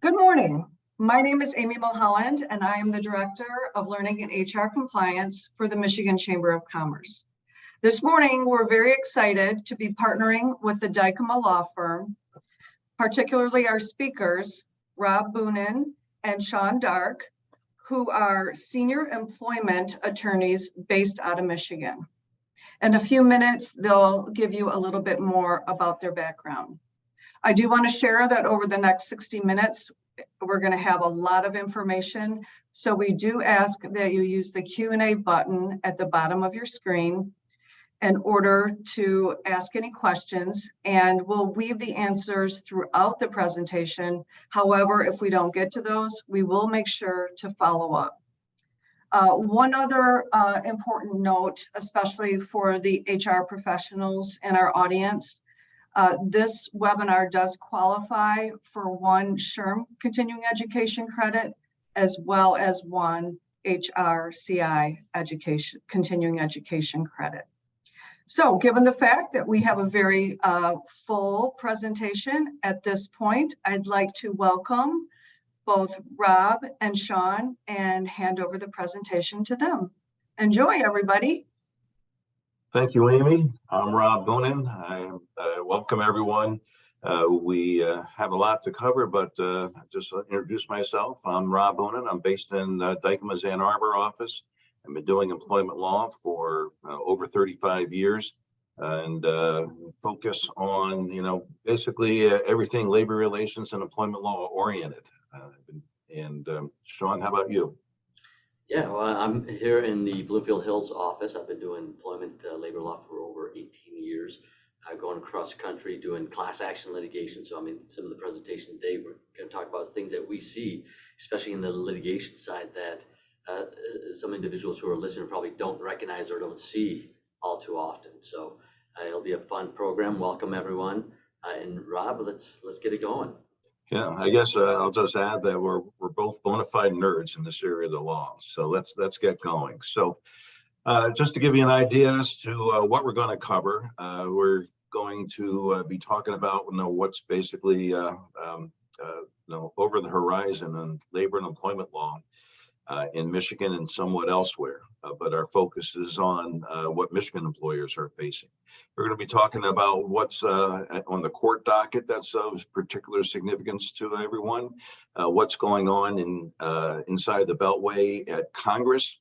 Good morning. My name is Amy Mulholland, and I am the Director of Learning and HR Compliance for the Michigan Chamber of Commerce. This morning, we're very excited to be partnering with the Dykema Law Firm, particularly our speakers, Rob Boonin and Sean Dark, who are senior employment attorneys based out of Michigan. In a few minutes, they'll give you a little bit more about their background. I do want to share that over the next 60 minutes, we're going to have a lot of information. So we do ask that you use the Q&A button at the bottom of your screen in order to ask any questions, and we'll weave the answers throughout the presentation. However, if we don't get to those, we will make sure to follow up. One other important note, especially for the HR professionals in our audience, this webinar does qualify for one SHRM continuing education credit, as well as one HRCI continuing education credit. So given the fact that we have a very full presentation at this point, I'd like to welcome both Rob and Sean and hand over the presentation to them. Enjoy, everybody. Thank you, Amy. I'm Rob Boonin. I welcome everyone. We have a lot to cover, but just to introduce myself, I'm Rob Boonin. I'm based in Dykema's Ann Arbor office. I've been doing employment law for over 35 years and focus on, basically everything labor relations and employment law oriented. Sean, how about you? Yeah, well, I'm here in the Bloomfield Hills office. I've been doing employment labor law for over 18 years, going across the country doing class action litigation. So, some of the presentation today, we're going to talk about things that we see, especially in the litigation side, that some individuals who are listening probably don't recognize or don't see all too often. So it'll be a fun program. Welcome, everyone. And Rob, let's get it going. Yeah, I guess I'll just add that we're both bona fide nerds in this area of the law. So let's get going. So just to give you an idea as to what we're going to cover, we're going to be talking about what's basically over the horizon in labor and employment law in Michigan and somewhat elsewhere. But our focus is on what Michigan employers are facing. We're going to be talking about what's on the court docket that's of particular significance to everyone, what's going on inside the Beltway at Congress.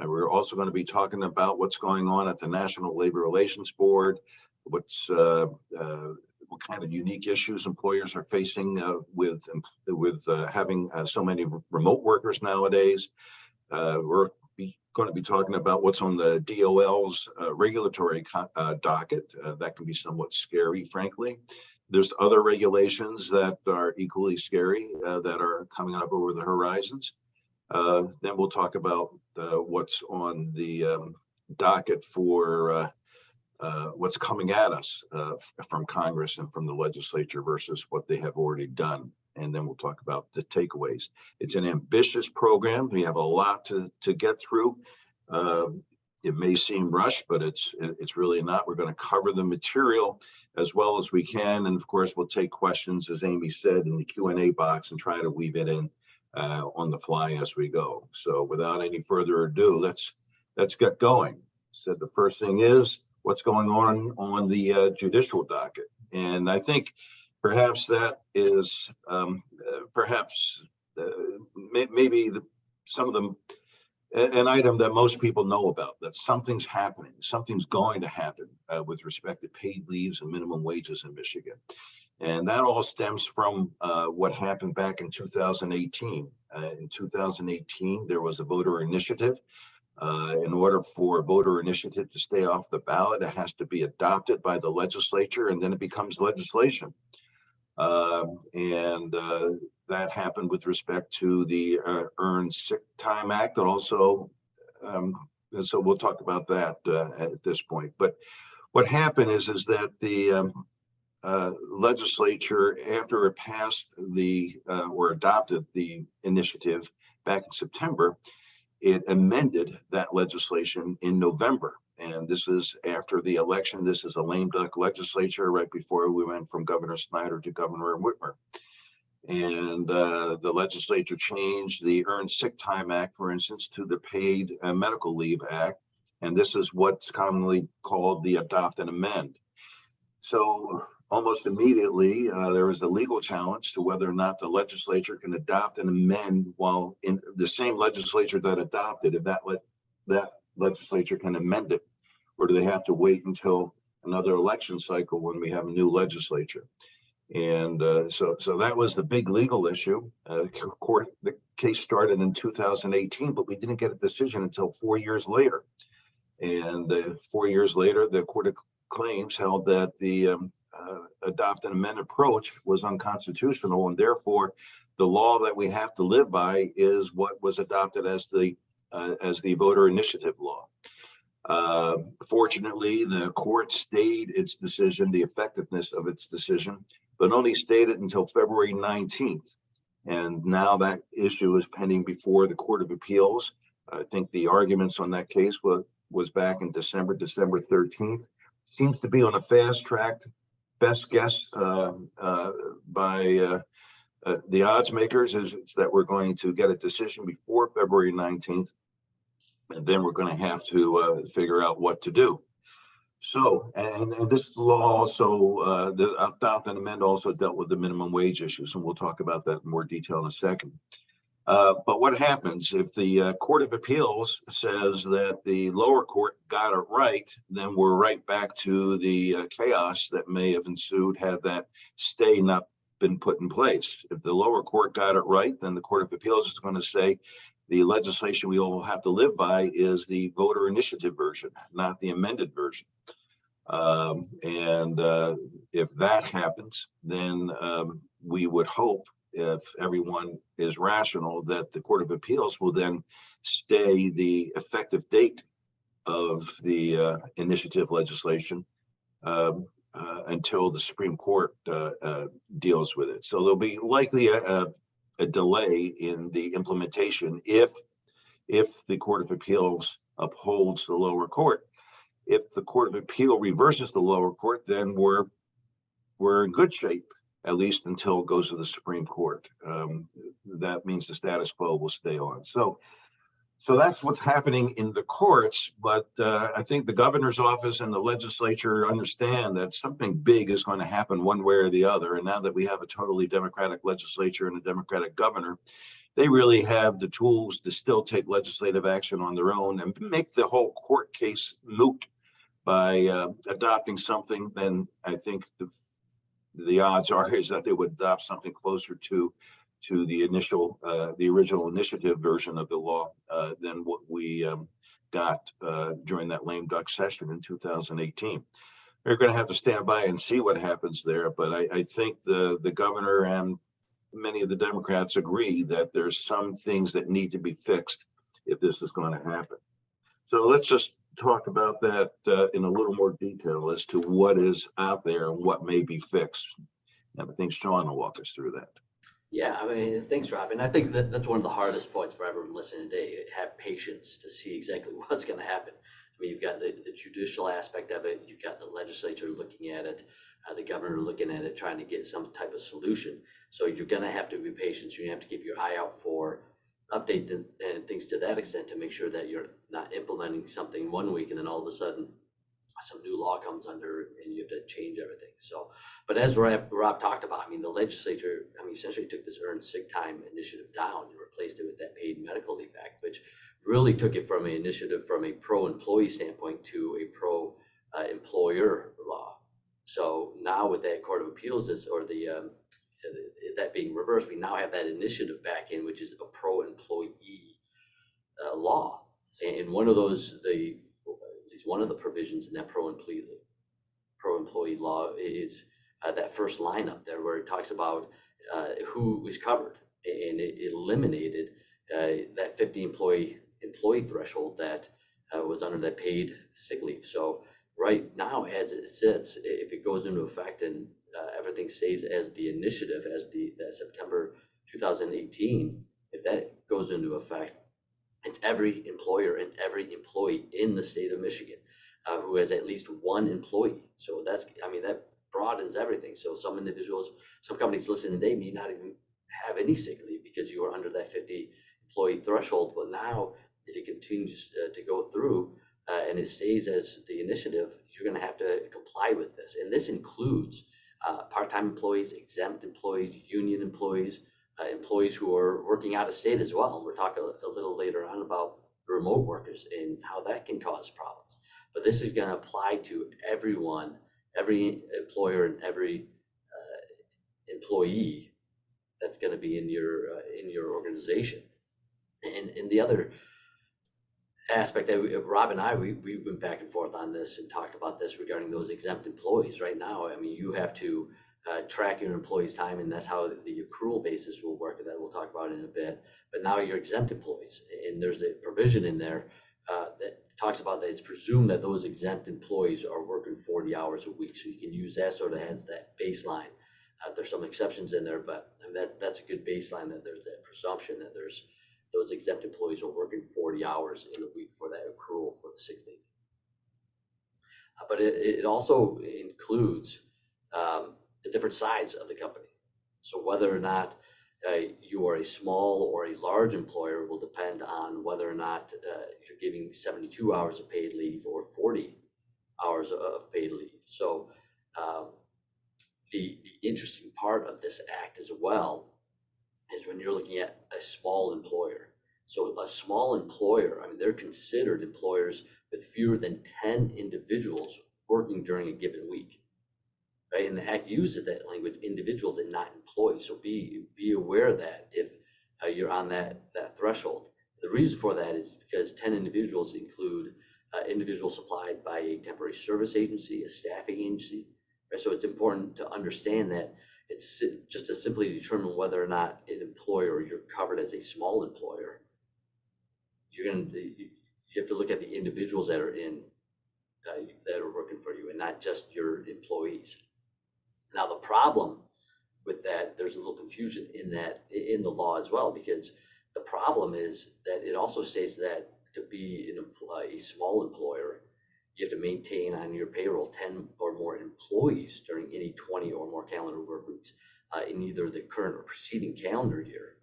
We're also going to be talking about what's going on at the National Labor Relations Board, what kind of unique issues employers are facing with having so many remote workers nowadays. We're going to be talking about what's on the DOL's regulatory docket. That can be somewhat scary, frankly. There's other regulations that are equally scary that are coming up over the horizons. Then we'll talk about what's on the docket for what's coming at us from Congress and from the legislature versus what they have already done. And then we'll talk about the takeaways. It's an ambitious program. We have a lot to get through. It may seem rushed, but it's really not. We're going to cover the material as well as we can. And of course, we'll take questions, as Amy said, in the Q&A box and try to weave it in on the fly as we go. So without any further ado, let's get going. So the first thing is what's going on the judicial docket. And I think perhaps that is maybe some of them an item that most people know about, that something's happening, something's going to happen with respect to paid leaves and minimum wages in Michigan. And that all stems from what happened back in 2018. In 2018, there was a voter initiative. In order for a voter initiative to stay off the ballot, it has to be adopted by the legislature, and then it becomes legislation. That happened with respect to the Earned Sick Time Act, and also, so we'll talk about that at this point. But what happened is that the legislature, after it passed or adopted the initiative back in September, it amended that legislation in November. And this is after the election. This is a lame duck legislature right before we went from Governor Snyder to Governor Whitmer. And the legislature changed the Earned Sick Time Act, for instance, to the Paid Medical Leave Act. And this is what's commonly called the Adopt and Amend. So almost immediately, there was a legal challenge to whether or not the legislature can adopt and amend while in the same legislature that adopted, if that legislature can amend it, or do they have to wait until another election cycle when we have a new legislature? And so that was the big legal issue. The case started in 2018, but we didn't get a decision until 4 years later. And 4 years later, the Court of Claims held that the adopt and amend approach was unconstitutional, and therefore the law that we have to live by is what was adopted as the voter initiative law. Fortunately, the court stayed its decision, the effectiveness of its decision, but only stayed it until February 19th. And now that issue is pending before the Court of Appeals. I think the arguments on that case was back in December 13th. Seems to be on a fast track. Best guess by the odds makers is that we're going to get a decision before February 19th. And then we're going to have to figure out what to do. So, and this law also, the adopt and amend also dealt with the minimum wage issues, and we'll talk about that in more detail in a second. But what happens if the Court of Appeals says that the lower court got it right, then we're right back to the chaos that may have ensued had that stay not been put in place. If the lower court got it right, then the Court of Appeals is going to say the legislation we all have to live by is the voter initiative version, not the amended version. If that happens, then we would hope, if everyone is rational, that the Court of Appeals will then stay the effective date of the initiative legislation until the Supreme Court deals with it. So there'll be likely a delay in the implementation if the Court of Appeals upholds the lower court. If the Court of Appeal reverses the lower court, then we're in good shape, at least until it goes to the Supreme Court. That means the status quo will stay on. So that's what's happening in the courts. But I think the governor's office and the legislature understand that something big is going to happen one way or the other. And now that we have a totally Democratic legislature and a Democratic governor, they really have the tools to still take legislative action on their own and make the whole court case moot by adopting something. Then I think the odds are is that they would adopt something closer to the original initiative version of the law than what we got during that lame duck session in 2018. We're going to have to stand by and see what happens there, but I think the governor and many of the Democrats agree that there's some things that need to be fixed if this is going to happen. So let's just talk about that in a little more detail as to what is out there and what may be fixed. And I think Sean will walk us through that. Yeah, I mean, thanks, Rob. And I think that's one of the hardest points for everyone listening today. Have patience to see exactly what's going to happen. I mean, you've got the judicial aspect of it. You've got the legislature looking at it, the governor looking at it, trying to get some type of solution. So you're going to have to be patient. You have to keep your eye out for updates and things to that extent to make sure that you're not implementing something one week and then all of a sudden some new law comes under and you have to change everything. So, but as Rob talked about, I mean, the legislature, essentially took this Earned Sick Time initiative down and replaced it with that Paid Medical Leave Act, which really took it from an initiative from a pro-employee standpoint to a pro-employer law. So now with that Court of Appeals that being reversed, we now have that initiative back in, which is a pro-employee law. And one of those, one of the provisions in that pro-employee law is that first line up there where it talks about who is covered, and it eliminated that 50 employee threshold that was under that paid sick leave. So right now, as it sits, if it goes into effect and everything stays as the initiative, as that September 2018, if that goes into effect, it's every employer and every employee in the state of Michigan who has at least one employee. So that broadens everything. So some individuals, some companies listening today may not even have any sick leave because you are under that 50 employee threshold. But now, if it continues to go through and it stays as the initiative, you're going to have to comply with this. And this includes part-time employees, exempt employees, union employees, employees who are working out of state as well. And we'll talk a little later on about remote workers and how that can cause problems. But this is going to apply to everyone, every employer and every employee that's going to be in your organization. And the other aspect that Rob and I, we went back and forth on this and talked about this regarding those exempt employees. Right now, I mean, you have to track your employees' time, and that's how the accrual basis will work. That we'll talk about in a bit. But now you're exempt employees, and there's a provision in there that talks about that it's presumed that those exempt employees are working 40 hours a week. So you can use that sort of as that baseline. There's some exceptions in there, but I mean, that's a good baseline, that there's that presumption that there's those exempt employees are working 40 hours in a week for that accrual for the sick leave. But it also includes the different sides of the company. So whether or not you are a small or a large employer will depend on whether or not you're giving 72 hours of paid leave or 40 hours of paid leave. So the interesting part of this act as well is when you're looking at a small employer. So a small employer, I mean, they're considered employers with fewer than 10 individuals working during a given week, right? And the act uses that language, individuals and not employees. So be aware of that if you're on that threshold. The reason for that is because 10 individuals include individuals supplied by a temporary service agency, a staffing agency, right? So it's important to understand that it's just to simply determine whether or not an employer, you're covered as a small employer. You have to look at the individuals that are that are working for you and not just your employees. Now the problem with that, there's a little confusion in the law as well, because the problem is that it also states that to be a small employer, you have to maintain on your payroll 10 or more employees during any 20 or more calendar work weeks in either the current or preceding calendar year.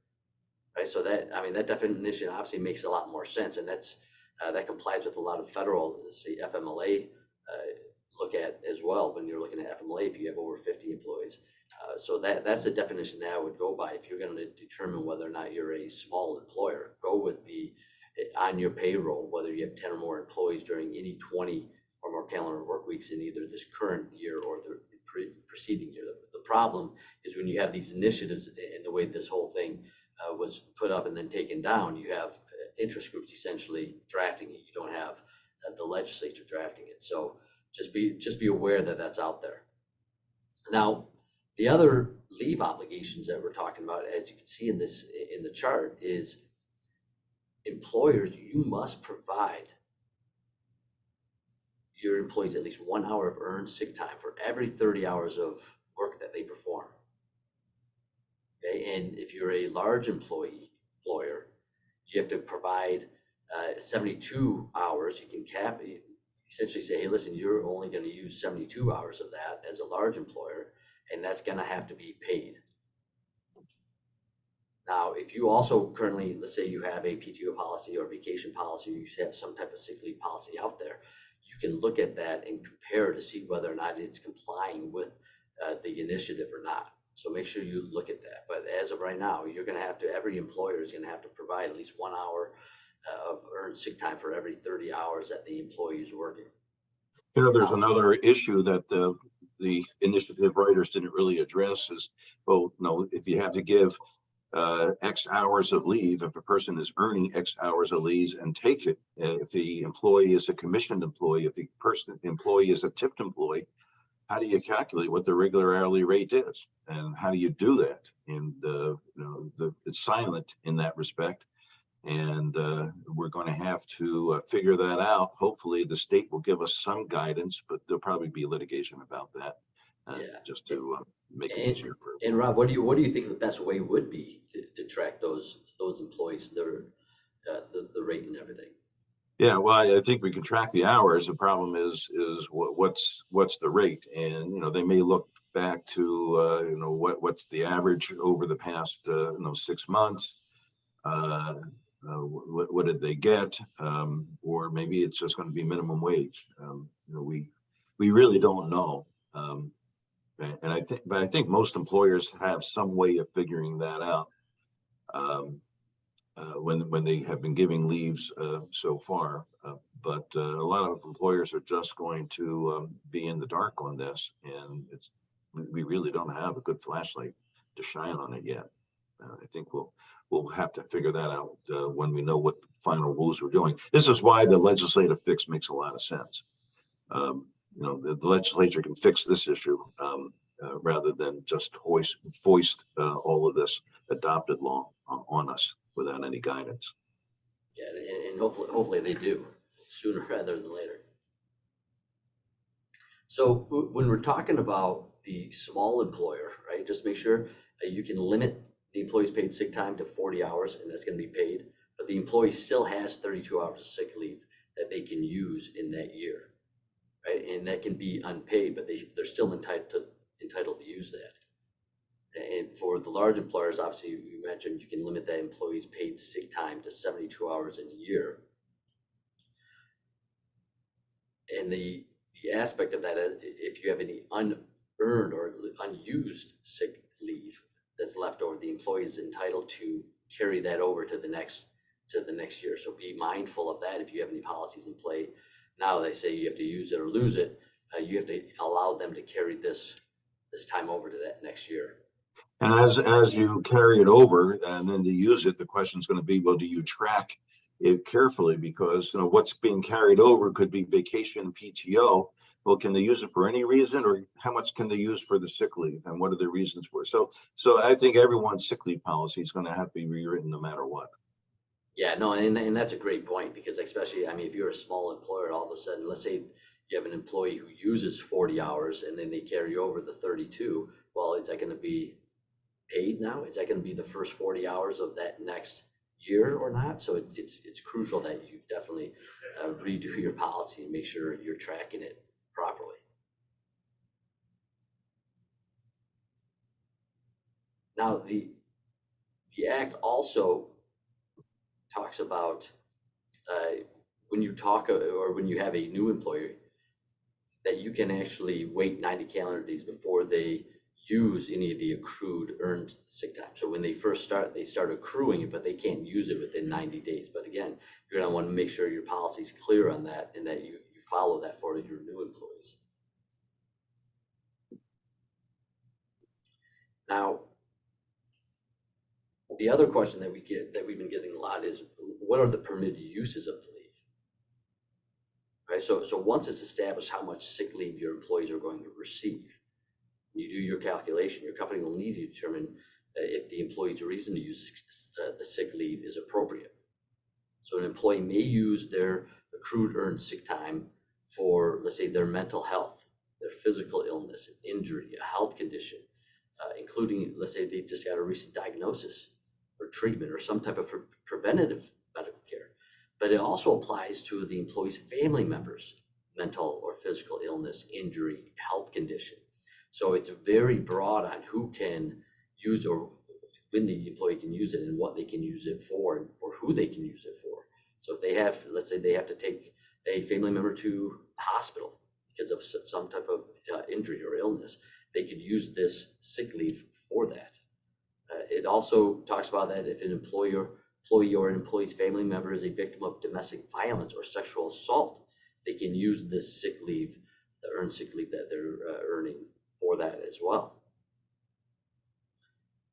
Right, so that definition obviously makes a lot more sense, and that complies with a lot of federal, let's say FMLA, look at as well when you're looking at FMLA if you have over 50 employees. So that's the definition that I would go by if you're going to determine whether or not you're a small employer. Go with the on your payroll, whether you have 10 or more employees during any 20 or more calendar work weeks in either this current year or the preceding year. The problem is when you have these initiatives and the way this whole thing was put up and then taken down, you have interest groups essentially drafting it. You don't have the legislature drafting it. So just be aware that that's out there. Now, the other leave obligations that we're talking about, as you can see in the chart, is employers, you must provide your employees at least 1 hour of earned sick time for every 30 hours of work that they perform. Okay, and if you're a large employer, you have to provide 72 hours. You can cap it, essentially say, hey, listen, you're only going to use 72 hours of that as a large employer, and that's going to have to be paid. Now, if you also currently, let's say you have a PTO policy or vacation policy, you have some type of sick leave policy out there, you can look at that and compare to see whether or not it's complying with the initiative or not. So make sure you look at that. But as of right now, you're going to have to, every employer is going to have to provide at least 1 hour of earned sick time for every 30 hours that the employee is working. You know, there's another issue that the initiative writers didn't really address is, well, no, if you have to give X hours of leave, if a person is earning X hours of leave and take it, if the employee is a commissioned employee, if the employee is a tipped employee, how do you calculate what the regular hourly rate is, and how do you do that? And it's silent in that respect, and we're going to have to figure that out. Hopefully, the state will give us some guidance, but there'll probably be litigation about that, just to make it easier for. And Rob, what do you think the best way would be to track those employees, the rate and everything? Yeah, well, I think we can track the hours. The problem is what's the rate, and they may look back to, what's the average over the past, 6 months? What did they get? Or maybe it's just going to be minimum wage. We really don't know. And I think most employers have some way of figuring that out. When they have been giving leaves so far. But a lot of employers are just going to be in the dark on this, and we really don't have a good flashlight to shine on it yet. I think we'll have to figure that out when we know what final rules we're doing. This is why the legislative fix makes a lot of sense. The legislature can fix this issue rather than just foist all of this adopted law on us without any guidance. Yeah, and hopefully they do sooner rather than later. So when we're talking about the small employer, right, just make sure you can limit the employee's paid sick time to 40 hours, and that's going to be paid, but the employee still has 32 hours of sick leave that they can use in that year, right? And that can be unpaid, but they're still entitled to use that. And for the large employers, obviously, you mentioned you can limit that employee's paid sick time to 72 hours in a year. And the aspect of that is if you have any unearned or unused sick leave that's left over, the employee is entitled to carry that over to the next year. So be mindful of that. If you have any policies in play now, they say you have to use it or lose it. You have to allow them to carry this time over to that next year. And as you carry it over and then to use it, the question is going to be, well, do you track it carefully? Because what's being carried over could be vacation, PTO. Well, can they use it for any reason, or how much can they use for the sick leave, and what are the reasons for it? So I think everyone's sick leave policy is going to have to be rewritten no matter what. Yeah, no, and that's a great point, because especially, if you're a small employer, all of a sudden, let's say you have an employee who uses 40 hours and then they carry over the 32. Well, is that going to be paid now? Is that going to be the first 40 hours of that next year or not? So it's crucial that you definitely redo your policy and make sure you're tracking it properly. Now, the act also talks about when you talk or when you have a new employer, that you can actually wait 90 calendar days before they use any of the accrued earned sick time. So when they first start, they start accruing it, but they can't use it within 90 days. But again, you're going to want to make sure your policy is clear on that and that you follow that for your new employees. Now, the other question that we've been getting a lot is, what are the permitted uses of the leave? Right. So once it's established how much sick leave your employees are going to receive, you do your calculation. Your company will need to determine if the employee's reason to use the sick leave is appropriate. So an employee may use their accrued earned sick time for, let's say, their mental health, their physical illness, injury, a health condition, including, let's say, they just got a recent diagnosis or treatment or some type of preventative medical care. But it also applies to the employee's family members' mental or physical illness, injury, health condition. So it's very broad on who can use, or when the employee can use it, and what they can use it for, and for who they can use it for. So if they have, let's say they have to take a family member to the hospital because of some type of injury or illness, they could use this sick leave for that. It also talks about that if an employee or an employee's family member is a victim of domestic violence or sexual assault, they can use this sick leave, the earned sick leave that they're earning, for that as well.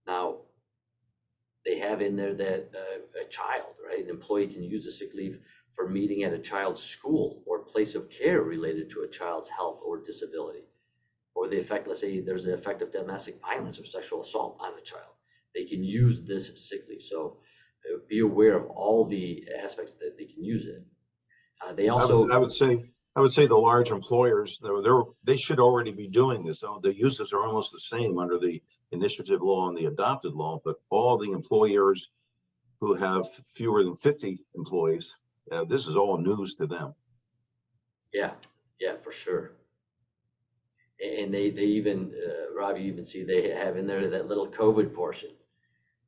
Now, they have in there that a child, right? An employee can use the sick leave for meeting at a child's school or place of care related to a child's health or disability, or the effect, let's say there's an effect of domestic violence or sexual assault on a child. They can use this sick leave. So be aware of all the aspects that they can use it. They also, I would say the large employers, they should already be doing this. The uses are almost the same under the initiative law and the adopted law, but all the employers who have fewer than 50 employees, this is all news to them. Yeah, for sure. And they even, Rob, you even see they have in there that little COVID portion,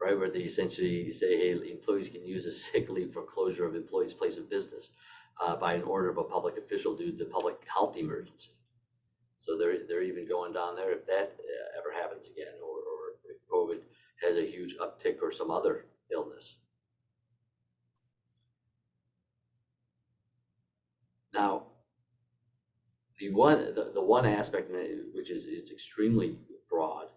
right, where they essentially say, hey, employees can use a sick leave for closure of employee's place of business by an order of a public official due to the public health emergency. So they're even going down there if that ever happens again, or if COVID has a huge uptick or some other illness. Now, the one aspect which is extremely broad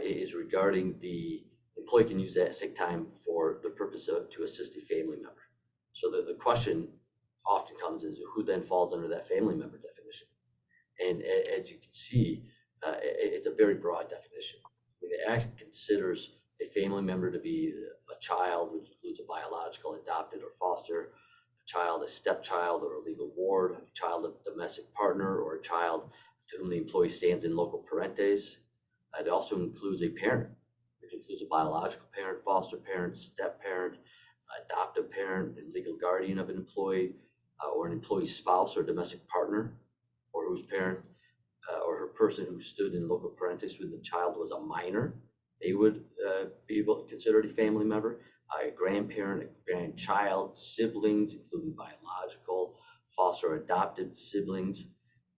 is regarding the employee can use that sick time for the purpose of to assist a family member. So the question often comes is who then falls under that family member definition. And as you can see, it's a very broad definition. The Act considers a family member to be a child, which includes a biological, adopted, or foster, a child, a stepchild, or a legal ward, a child, a domestic partner, or a child to whom the employee stands in local parentes. It also includes a parent, which includes a biological parent, foster parent, step parent, adoptive parent, a legal guardian of an employee, or an employee's spouse or domestic partner, or whose parent or her person who stood in local parentes when the child was a minor. They would be considered a family member, a grandparent, a grandchild, siblings, including biological, foster or adopted siblings.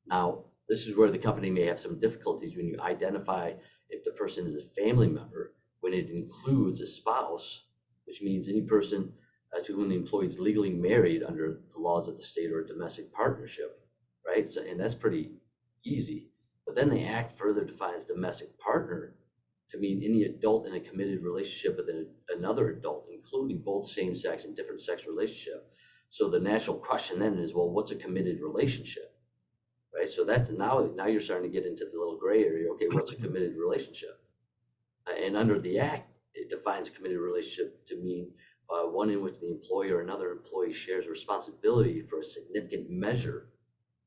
Now, this is where the company may have some difficulties when you identify if the person is a family member, when it includes a spouse, which means any person to whom the employee is legally married under the laws of the state or a domestic partnership, right? So, and that's pretty easy. But then the Act further defines domestic partner to mean any adult in a committed relationship with another adult, including both same-sex and different-sex relationship. So the natural question then is, well, what's a committed relationship, right? So that's now you're starting to get into the little gray area. Okay, what's a committed relationship? And under the Act, it defines committed relationship to mean one in which the employee or another employee shares responsibility for a significant measure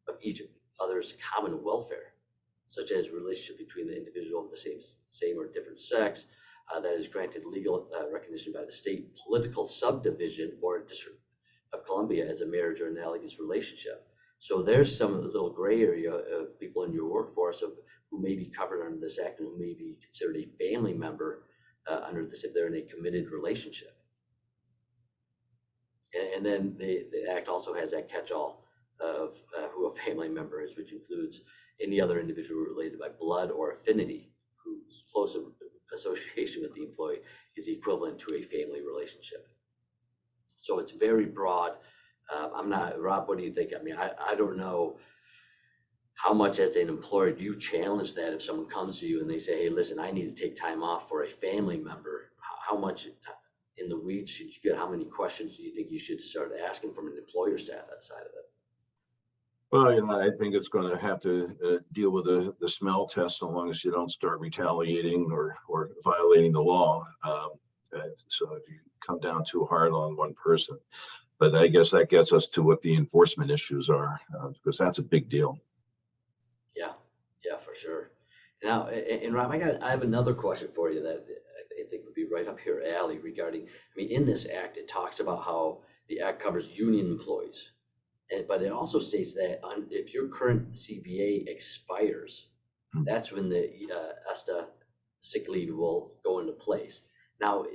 of each other's common welfare, such as relationship between the individual of the same or different sex that is granted legal recognition by the state political subdivision or District of Columbia as a marriage or analogous relationship. So there's some little gray area of people in your workforce who may be covered under this Act and who may be considered a family member under this if they're in a committed relationship. And then the Act also has that catch-all of who a family member is, which includes any other individual related by blood or affinity whose close association with the employee is equivalent to a family relationship. So it's very broad. Rob, what do you think? I mean, I don't know how much as an employer do you challenge that if someone comes to you and they say, hey, listen, I need to take time off for a family member. How much in the weeds should you get? How many questions do you think you should start asking from an employer side of it? Well, I think it's going to have to deal with the smell test so long as you don't start retaliating or violating the law. So if you come down too hard on one person, but I guess that gets us to what the enforcement issues are, because that's a big deal. Yeah, for sure. Now, and Rob, I have another question for you that I think would be right up your alley regarding, in this Act, it talks about how the Act covers union employees. But it also states that if your current CBA expires, that's when the ESTA sick leave will go into place. Now,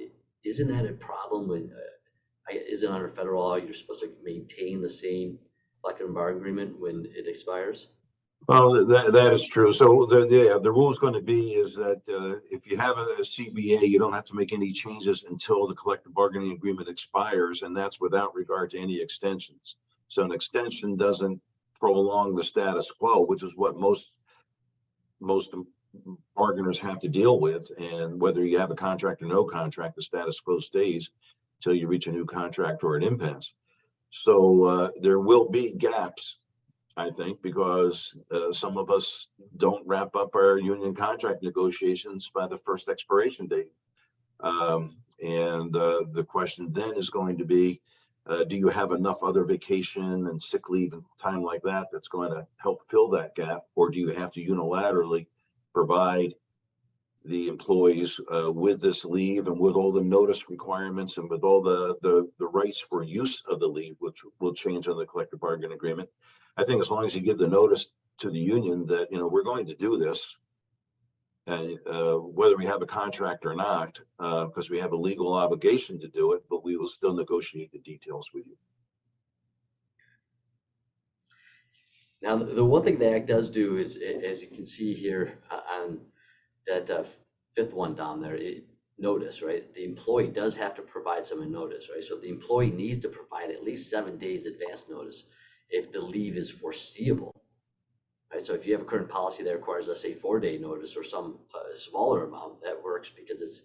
isn't that a problem when, isn't under federal law, you're supposed to maintain the same collective bargaining agreement when it expires? Well, that is true. So the rule is going to be is that if you have a CBA, you don't have to make any changes until the collective bargaining agreement expires, and that's without regard to any extensions. So an extension doesn't prolong the status quo, which is what most bargainers have to deal with. And whether you have a contract or no contract, the status quo stays until you reach a new contract or an impasse. So there will be gaps, I think, because some of us don't wrap up our union contract negotiations by the first expiration date. And the question then is going to be, do you have enough other vacation and sick leave and time like that that's going to help fill that gap? Or do you have to unilaterally provide the employees with this leave and with all the notice requirements and with all the rights for use of the leave, which will change on the collective bargaining agreement? I think as long as you give the notice to the union that, we're going to do this. And whether we have a contract or not, because we have a legal obligation to do it, but we will still negotiate the details with you. Now, the one thing the Act does do is, as you can see here on that fifth one down there, notice, right? The employee does have to provide some notice, right? So the employee needs to provide at least 7 days advance notice if the leave is foreseeable, right? So if you have a current policy that requires, let's say, 4-day notice or some smaller amount, that works because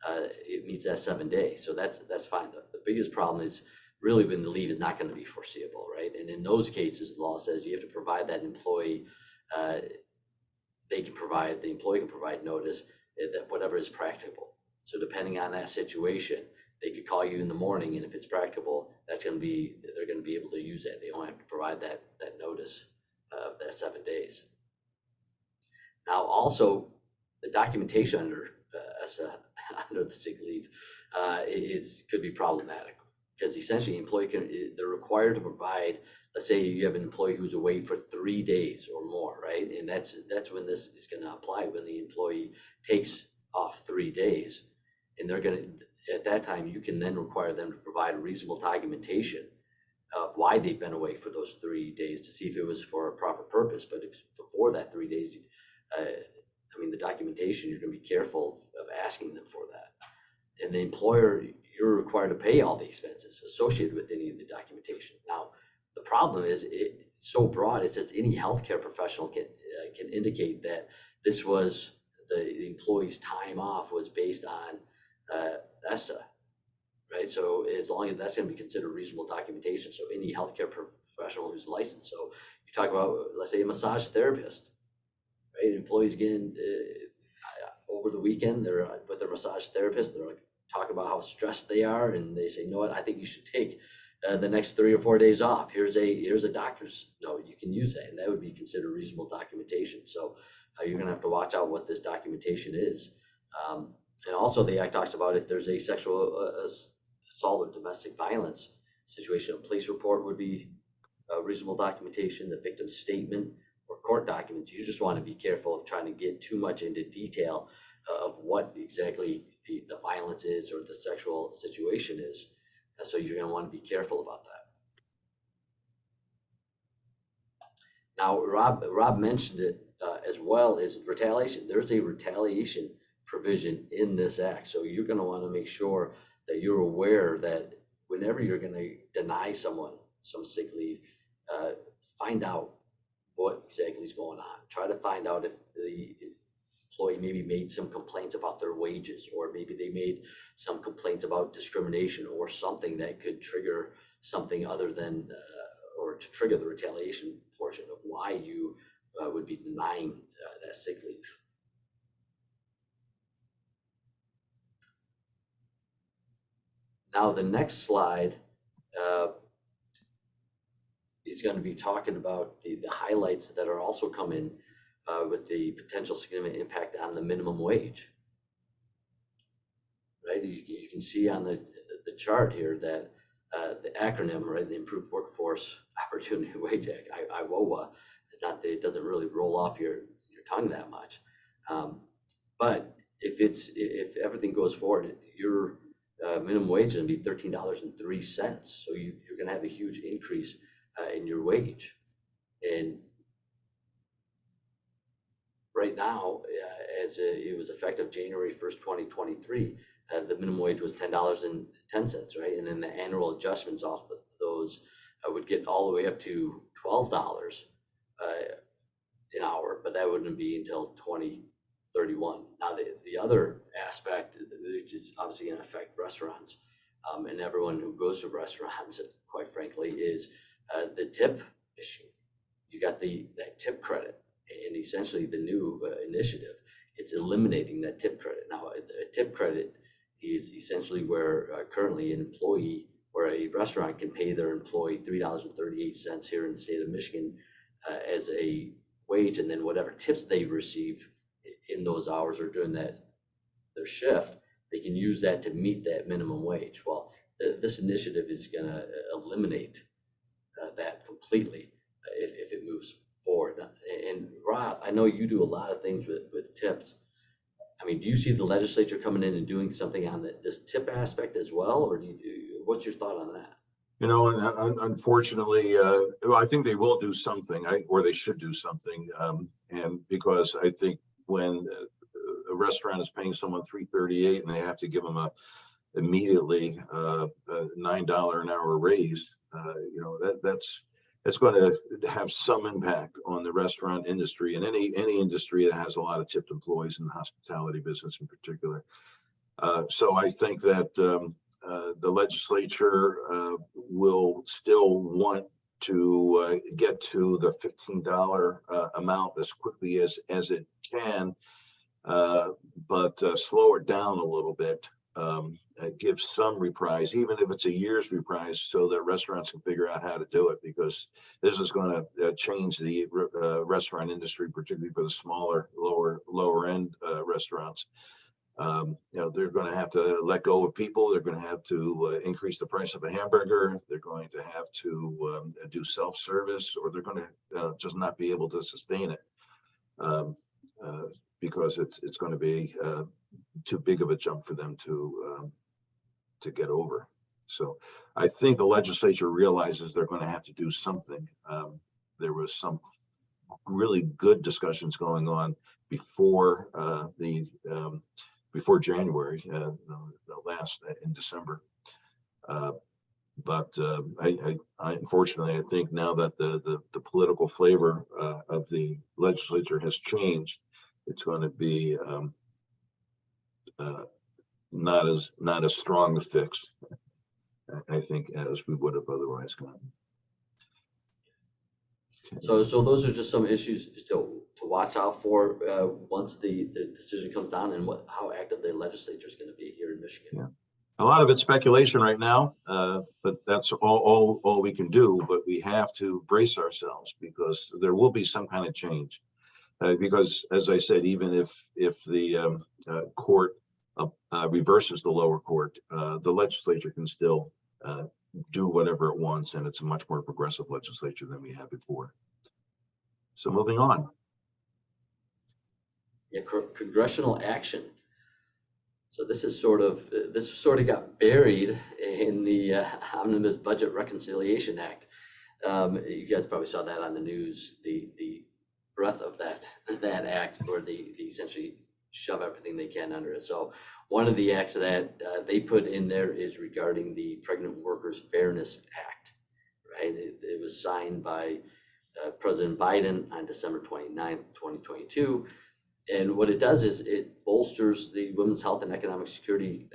it meets that 7 days. So that's fine. The biggest problem is really when the leave is not going to be foreseeable, right? And in those cases, the law says you have to provide that employee, the employee can provide notice that whatever is practicable. So depending on that situation, they could call you in the morning, and if it's practicable, they're going to be able to use that. They don't have to provide that notice of that 7 days. Now, also, the documentation under the sick leave could be problematic, because essentially they're required to provide. Let's say you have an employee who's away for 3 days or more, right? And that's when this is going to apply, when the employee takes off 3 days. And at that time, you can then require them to provide reasonable documentation of why they've been away for those 3 days to see if it was for a proper purpose. But if before that 3 days, the documentation, you're going to be careful of asking them for that. And the employer, you're required to pay all the expenses associated with any of the documentation. Now, the problem is it's so broad. It says any healthcare professional can indicate that this was the employee's time off was based on ESTA, right? So as long as that's going to be considered reasonable documentation. So any healthcare professional who's licensed. So you talk about, let's say, a massage therapist, right? Employees getting over the weekend, they're with their massage therapist. They're talking about how stressed they are, and they say, you know what? I think you should take the next 3 or 4 days off. Here's a doctor's note. You can use that, and that would be considered reasonable documentation. So you're going to have to watch out what this documentation is. And also, the Act talks about if there's a sexual assault or domestic violence situation, a police report would be reasonable documentation, the victim's statement or court documents. You just want to be careful of trying to get too much into detail of what exactly the violence is or the sexual situation is. So you're going to want to be careful about that. Now, Rob mentioned it as well as retaliation. There's a retaliation provision in this Act. So you're going to want to make sure that you're aware that whenever you're going to deny someone some sick leave, find out what exactly is going on. Try to find out if the employee maybe made some complaints about their wages, or maybe they made some complaints about discrimination or something that could trigger something other than or to trigger the retaliation portion of why you would be denying that sick leave. Now, the next slide is going to be talking about the highlights that are also coming with the potential significant impact on the minimum wage. Right, you can see on the chart here that the acronym, right, the Improved Workforce Opportunity Wage Act, IWOA, it doesn't really roll off your tongue that much. But if everything goes forward, your minimum wage is going to be $13.03. So you're going to have a huge increase in your wage. And right now, it was effective January 1st, 2023, the minimum wage was $10.10, right? And then the annual adjustments off of those would get all the way up to $12 an hour, but that wouldn't be until 2031. Now, the other aspect, which is obviously going to affect restaurants and everyone who goes to restaurants, quite frankly, is the tip issue. You got that tip credit, and essentially the new initiative, it's eliminating that tip credit. Now, a tip credit is essentially where currently an employee or a restaurant can pay their employee $3.38 here in the state of Michigan as a wage, and then whatever tips they receive in those hours or during their shift, they can use that to meet that minimum wage. Well, this initiative is going to eliminate that completely if it moves forward. And Rob, I know you do a lot of things with tips. I mean, do you see the legislature coming in and doing something on this tip aspect as well, or what's your thought on that? Unfortunately, well, I think they will do something, or they should do something. And because I think when a restaurant is paying someone $3.38 and they have to give them immediately a $9 an hour raise, that's going to have some impact on the restaurant industry and any industry that has a lot of tipped employees in the hospitality business in particular. So I think that the legislature will still want to get to the $15 amount as quickly as it can, but slow it down a little bit. Give some reprise, even if it's a year's reprise, so that restaurants can figure out how to do it, because this is going to change the restaurant industry, particularly for the smaller, lower end restaurants. They're going to have to let go of people. They're going to have to increase the price of a hamburger. They're going to have to do self-service, or they're going to just not be able to sustain it because it's going to be too big of a jump for them to get over. So I think the legislature realizes they're going to have to do something. There was some really good discussions going on before before January, the last in December. But I unfortunately, I think now that the political flavor of the legislature has changed, it's going to be not as strong a fix, I think, as we would have otherwise gotten. Okay. So those are just some issues to watch out for once the decision comes down, and how active the legislature is going to be here in Michigan. Yeah. A lot of it's speculation right now, but that's all we can do. But we have to brace ourselves, because there will be some kind of change. Because, as I said, even if the court reverses the lower court, the legislature can still do whatever it wants, and it's a much more progressive legislature than we had before. So moving on. Yeah, congressional action. So this sort of got buried in the Omnibus Budget Reconciliation Act. You guys probably saw that on the news. The breadth of that act, where they essentially shove everything they can under it. So one of the acts that they put in there is regarding the Pregnant Workers Fairness Act, right? It was signed by President Biden on December 29th, 2022. And what it does is it bolsters the women's health and economic security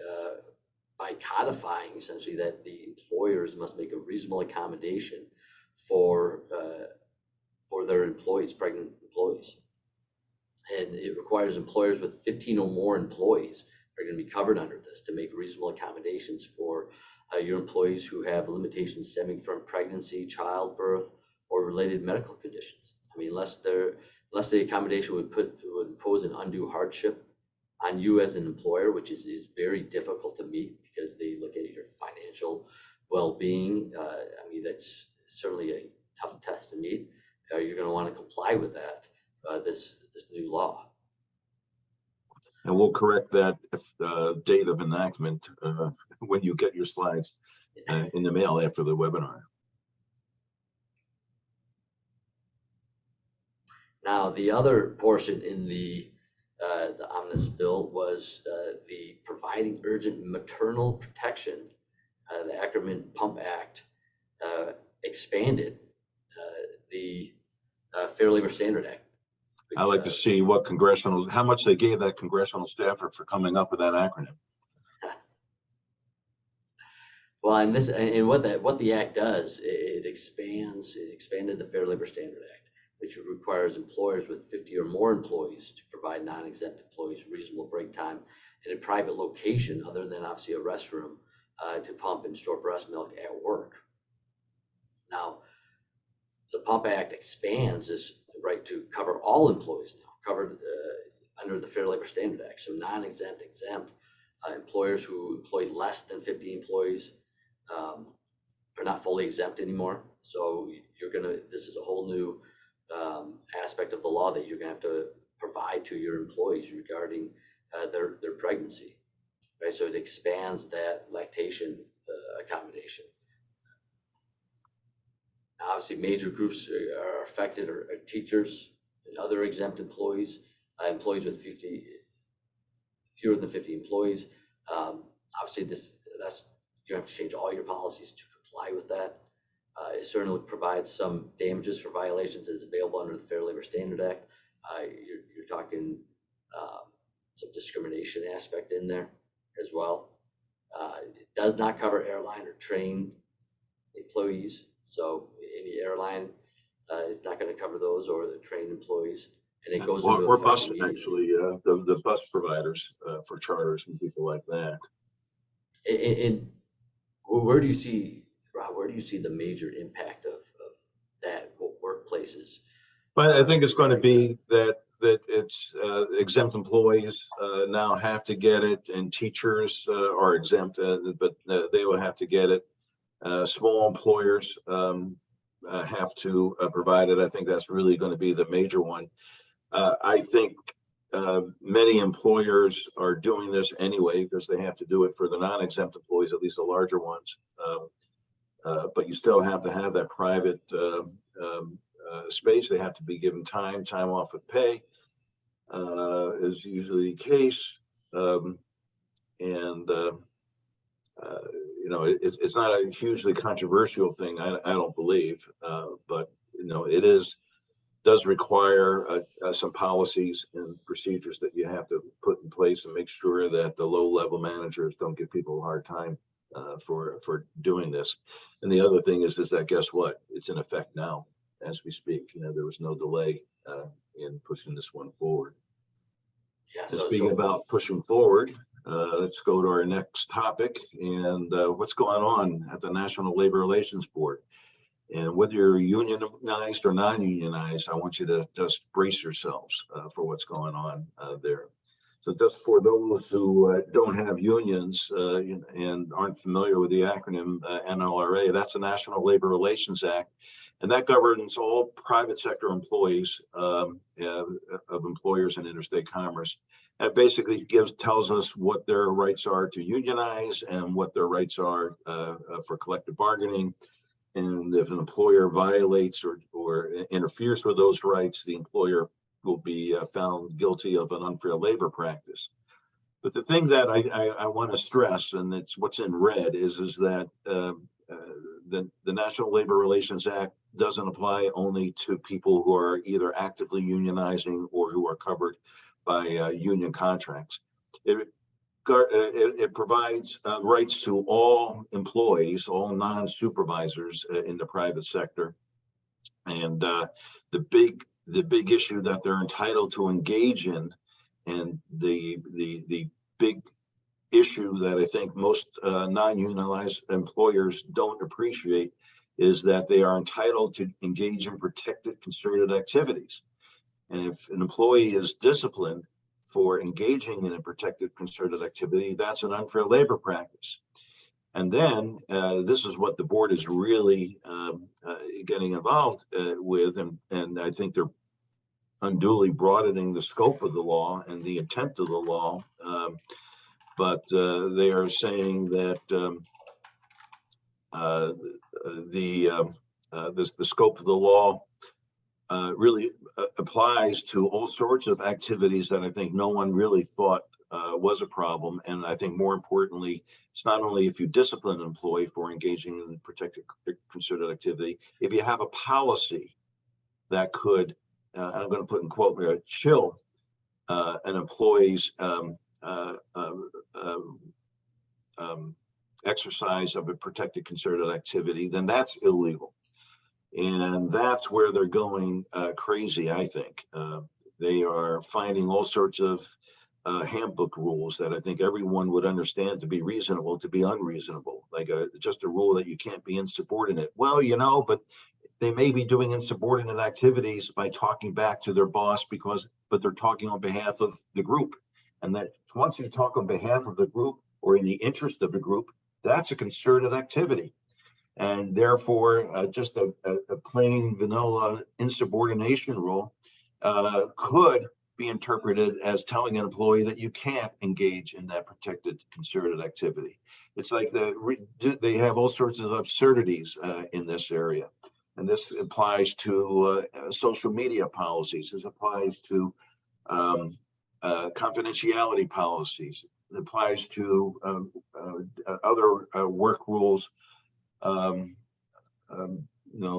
by codifying essentially that the employers must make a reasonable accommodation for their employees, pregnant employees. And it requires employers with 15 or more employees are going to be covered under this to make reasonable accommodations for your employees who have limitations stemming from pregnancy, childbirth, or related medical conditions. I mean, unless the accommodation would impose an undue hardship on you as an employer, which is very difficult to meet, because they look at your financial well-being. I mean, that's certainly a tough test to meet. You're going to want to comply with that, this new law. And we'll correct that date of enactment when you get your slides in the mail after the webinar. Now, the other portion in the omnibus bill was the Providing Urgent Maternal Protection. The acronym PUMP Act expanded the Fair Labor Standard Act. I'd like to see how much they gave that congressional staffer for coming up with that acronym. Well, and what the act does, it expanded the Fair Labor Standard Act, which requires employers with 50 or more employees to provide non-exempt employees reasonable break time in a private location, other than obviously a restroom, to pump and store breast milk at work. Now, the PUMP Act expands this right to cover all employees now, covered under the Fair Labor Standard Act. So non-exempt, exempt employers who employ less than 50 employees are not fully exempt anymore. So this is a whole new aspect of the law that you're going to have to provide to your employees regarding their pregnancy, right? So it expands that lactation accommodation. Obviously, major groups are affected are teachers and other exempt employees, employees with fewer than 50 employees. Obviously, you have to change all your policies to comply with that. It certainly provides some damages for violations as available under the Fair Labor Standard Act. You're talking some discrimination aspect in there as well. It does not cover airline or train employees. So any airline is not going to cover those or the trained employees. And it goes into Or effect bus, immediately. actually, the bus providers for charters and people like that. And where do you see, Rob, where do you see the major impact of that workplaces? But I think it's going to be that it's exempt employees now have to get it, and teachers are exempt, but they will have to get it. Small employers have to provide it. I think that's really going to be the major one. I think many employers are doing this anyway because they have to do it for the non-exempt employees, at least the larger ones. But you still have to have that private space. They have to be given time off with pay, is usually the case. You know, it's not a hugely controversial thing, I don't believe, but you know, it does require some policies and procedures that you have to put in place and make sure that the low-level managers don't give people a hard time for doing this. And the other thing is that guess what? It's in effect now as we speak. You know, there was no delay in pushing this one forward. Yeah. And speaking about pushing forward, let's go to our next topic and what's going on at the National Labor Relations Board. And whether you're unionized or non-unionized, I want you to just brace yourselves for what's going on there. So just for those who don't have unions and aren't familiar with the acronym NLRA, that's the National Labor Relations Act. And that governs all private sector employees of employers in interstate commerce. It basically tells us what their rights are to unionize and what their rights are for collective bargaining. And if an employer violates or interferes with those rights, the employer will be found guilty of an unfair labor practice. But the thing that I want to stress, and it's what's in red, is that the National Labor Relations Act doesn't apply only to people who are either actively unionizing or who are covered by union contracts. It provides rights to all employees, all non-supervisors in the private sector. And the big issue that they're entitled to engage in, and the big issue that I think most non-unionized employers don't appreciate, is that they are entitled to engage in protected concerted activities. And if an employee is disciplined for engaging in a protected concerted activity, that's an unfair labor practice. And then this is what the board is really getting involved with, and I think they're unduly broadening the scope of the law and the intent of the law. But they are saying that the scope of the law really applies to all sorts of activities that I think no one really thought was a problem. And I think more importantly, it's not only if you discipline an employee for engaging in protected concerted activity, if you have a policy that could, and I'm going to put in quote here, chill an employee's exercise of a protected concerted activity, then that's illegal. And that's where they're going crazy, I think. They are finding all sorts of handbook rules that I think everyone would understand to be reasonable, to be unreasonable, like just a rule that you can't be insubordinate. Well, you know, but they may be doing insubordinate activities by talking back to their boss but they're talking on behalf of the group. And that once you talk on behalf of the group or in the interest of the group, that's a concerted activity. And therefore, just a plain vanilla insubordination rule could be interpreted as telling an employee that you can't engage in that protected concerted activity. It's like they have all sorts of absurdities in this area. And this applies to social media policies. This applies to confidentiality policies. It applies to other work rules,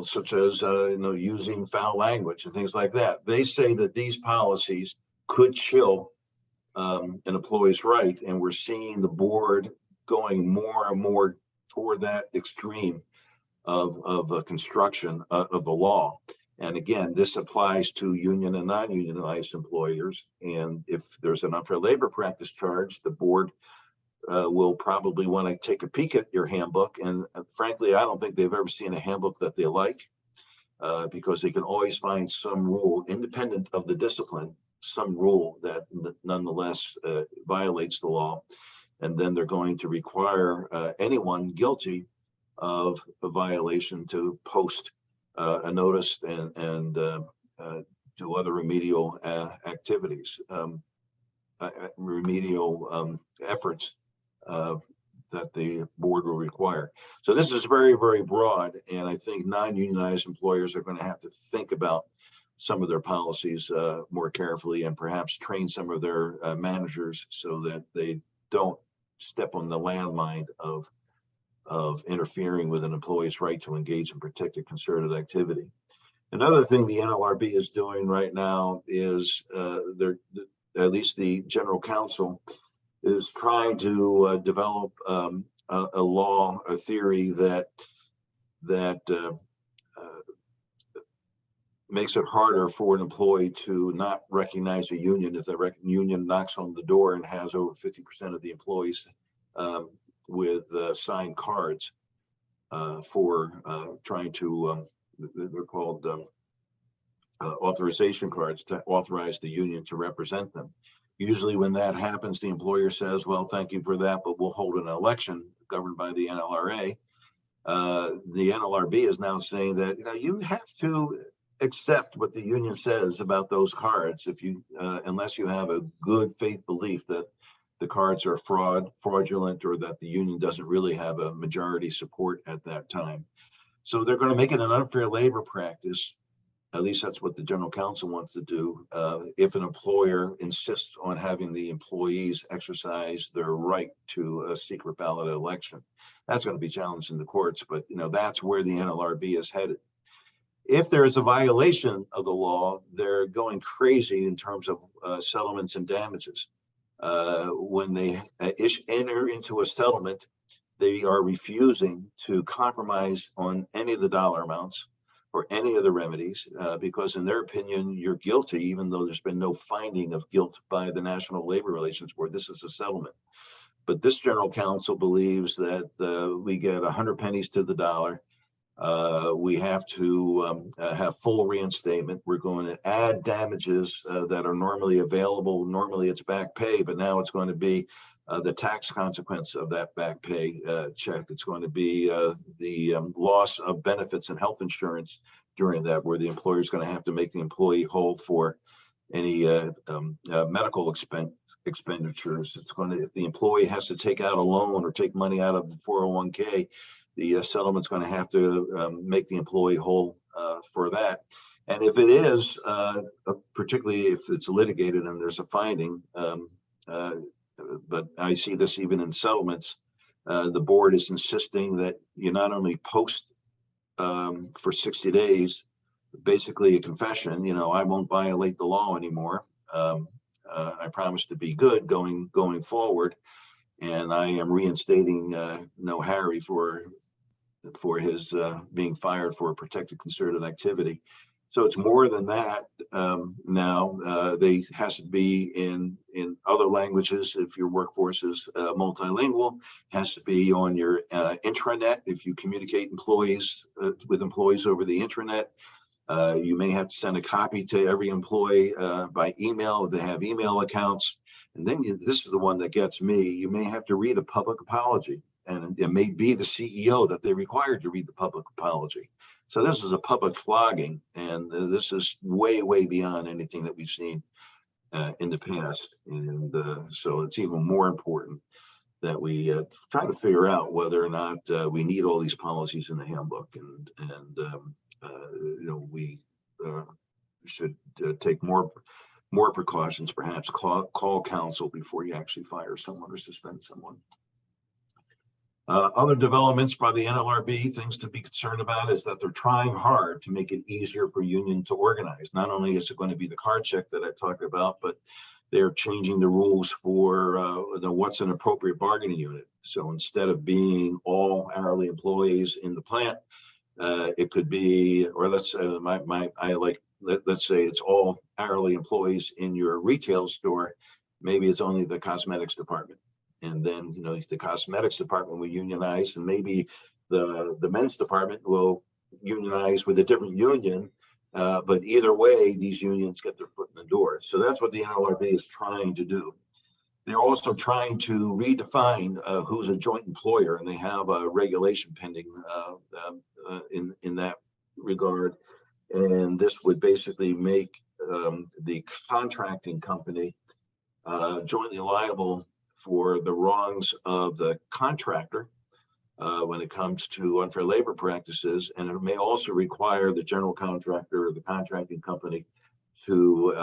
such as using foul language and things like that. They say that these policies could chill an employee's right, and we're seeing the board going more and more toward that extreme of construction of the law. And again, this applies to union and non-unionized employers. And if there's an unfair labor practice charge, the board will probably want to take a peek at your handbook. And frankly, I don't think they've ever seen a handbook that they like, because they can always find some rule, independent of the discipline, some rule that nonetheless violates the law. And then they're going to require anyone guilty of a violation to post a notice and do other remedial activities, remedial efforts that the board will require. So this is very, very broad, and I think non-unionized employers are going to have to think about some of their policies more carefully, and perhaps train some of their managers so that they don't step on the landmine of interfering with an employee's right to engage in protected concerted activity. Another thing the NLRB is doing right now is at least the general counsel is trying to develop a law, a theory that makes it harder for an employee to not recognize a union if the union knocks on the door and has over 50% of the employees with signed cards for trying to, they're called authorization cards, to authorize the union to represent them. Usually when that happens, the employer says, well, thank you for that, but we'll hold an election governed by the NLRA. The NLRB is now saying that you have to accept what the union says about those cards if you unless you have a good faith belief that the cards are fraudulent, or that the union doesn't really have a majority support at that time. So they're going to make it an unfair labor practice. At least that's what the general counsel wants to do. If an employer insists on having the employees exercise their right to a secret ballot election, that's going to be challenged in the courts. But that's where the NLRB is headed. If there is a violation of the law, they're going crazy in terms of settlements and damages. When they enter into a settlement, they are refusing to compromise on any of the dollar amounts or any of the remedies, because in their opinion, you're guilty, even though there's been no finding of guilt by the National Labor Relations Board. This is a settlement. But this general counsel believes that we get 100 pennies to the dollar. We have to have full reinstatement. We're going to add damages that are normally available. Normally it's back pay, but now it's going to be the tax consequence of that back pay check. It's going to be the loss of benefits and health insurance during that, where the employer is going to have to make the employee whole for any medical expenditures. It's going to, if the employee has to take out a loan or take money out of the 401k, the settlement's going to have to make the employee whole for that. And if it is, particularly if it's litigated and there's a finding, but I see this even in settlements, the board is insisting that you not only post for 60 days, basically a confession, I won't violate the law anymore. I promise to be good going forward. And I am reinstating No Harry for his being fired for a protected concerted activity. So it's more than that now. They has to be in other languages if your workforce is multilingual. Has to be on your intranet if you communicate with employees over the intranet. You may have to send a copy to every employee by email if they have email accounts. And then this is the one that gets me. You may have to read a public apology. and it may be the CEO that they're required to read the public apology. So this is a public flogging, and this is way, way beyond anything that we've seen in the past. And so it's even more important that we try to figure out whether or not we need all these policies in the handbook, and we should take more precautions, perhaps call counsel before you actually fire someone or suspend someone. Other developments by the NLRB, things to be concerned about, is that they're trying hard to make it easier for union to organize. Not only is it going to be the card check that I talked about, but they're changing the rules for what's an appropriate bargaining unit. So instead of being all hourly employees in the plant, it could be, or let's say it's all hourly employees in your retail store. Maybe it's only the cosmetics department. And then, the cosmetics department will unionize, and maybe the men's department will unionize with a different union. But either way, these unions get their foot in the door. So that's what the NLRB is trying to do. They're also trying to redefine who's a joint employer, and they have a regulation pending in that regard. And this would basically make the contracting company jointly liable for the wrongs of the contractor when it comes to unfair labor practices. And it may also require the general contractor or the contracting company to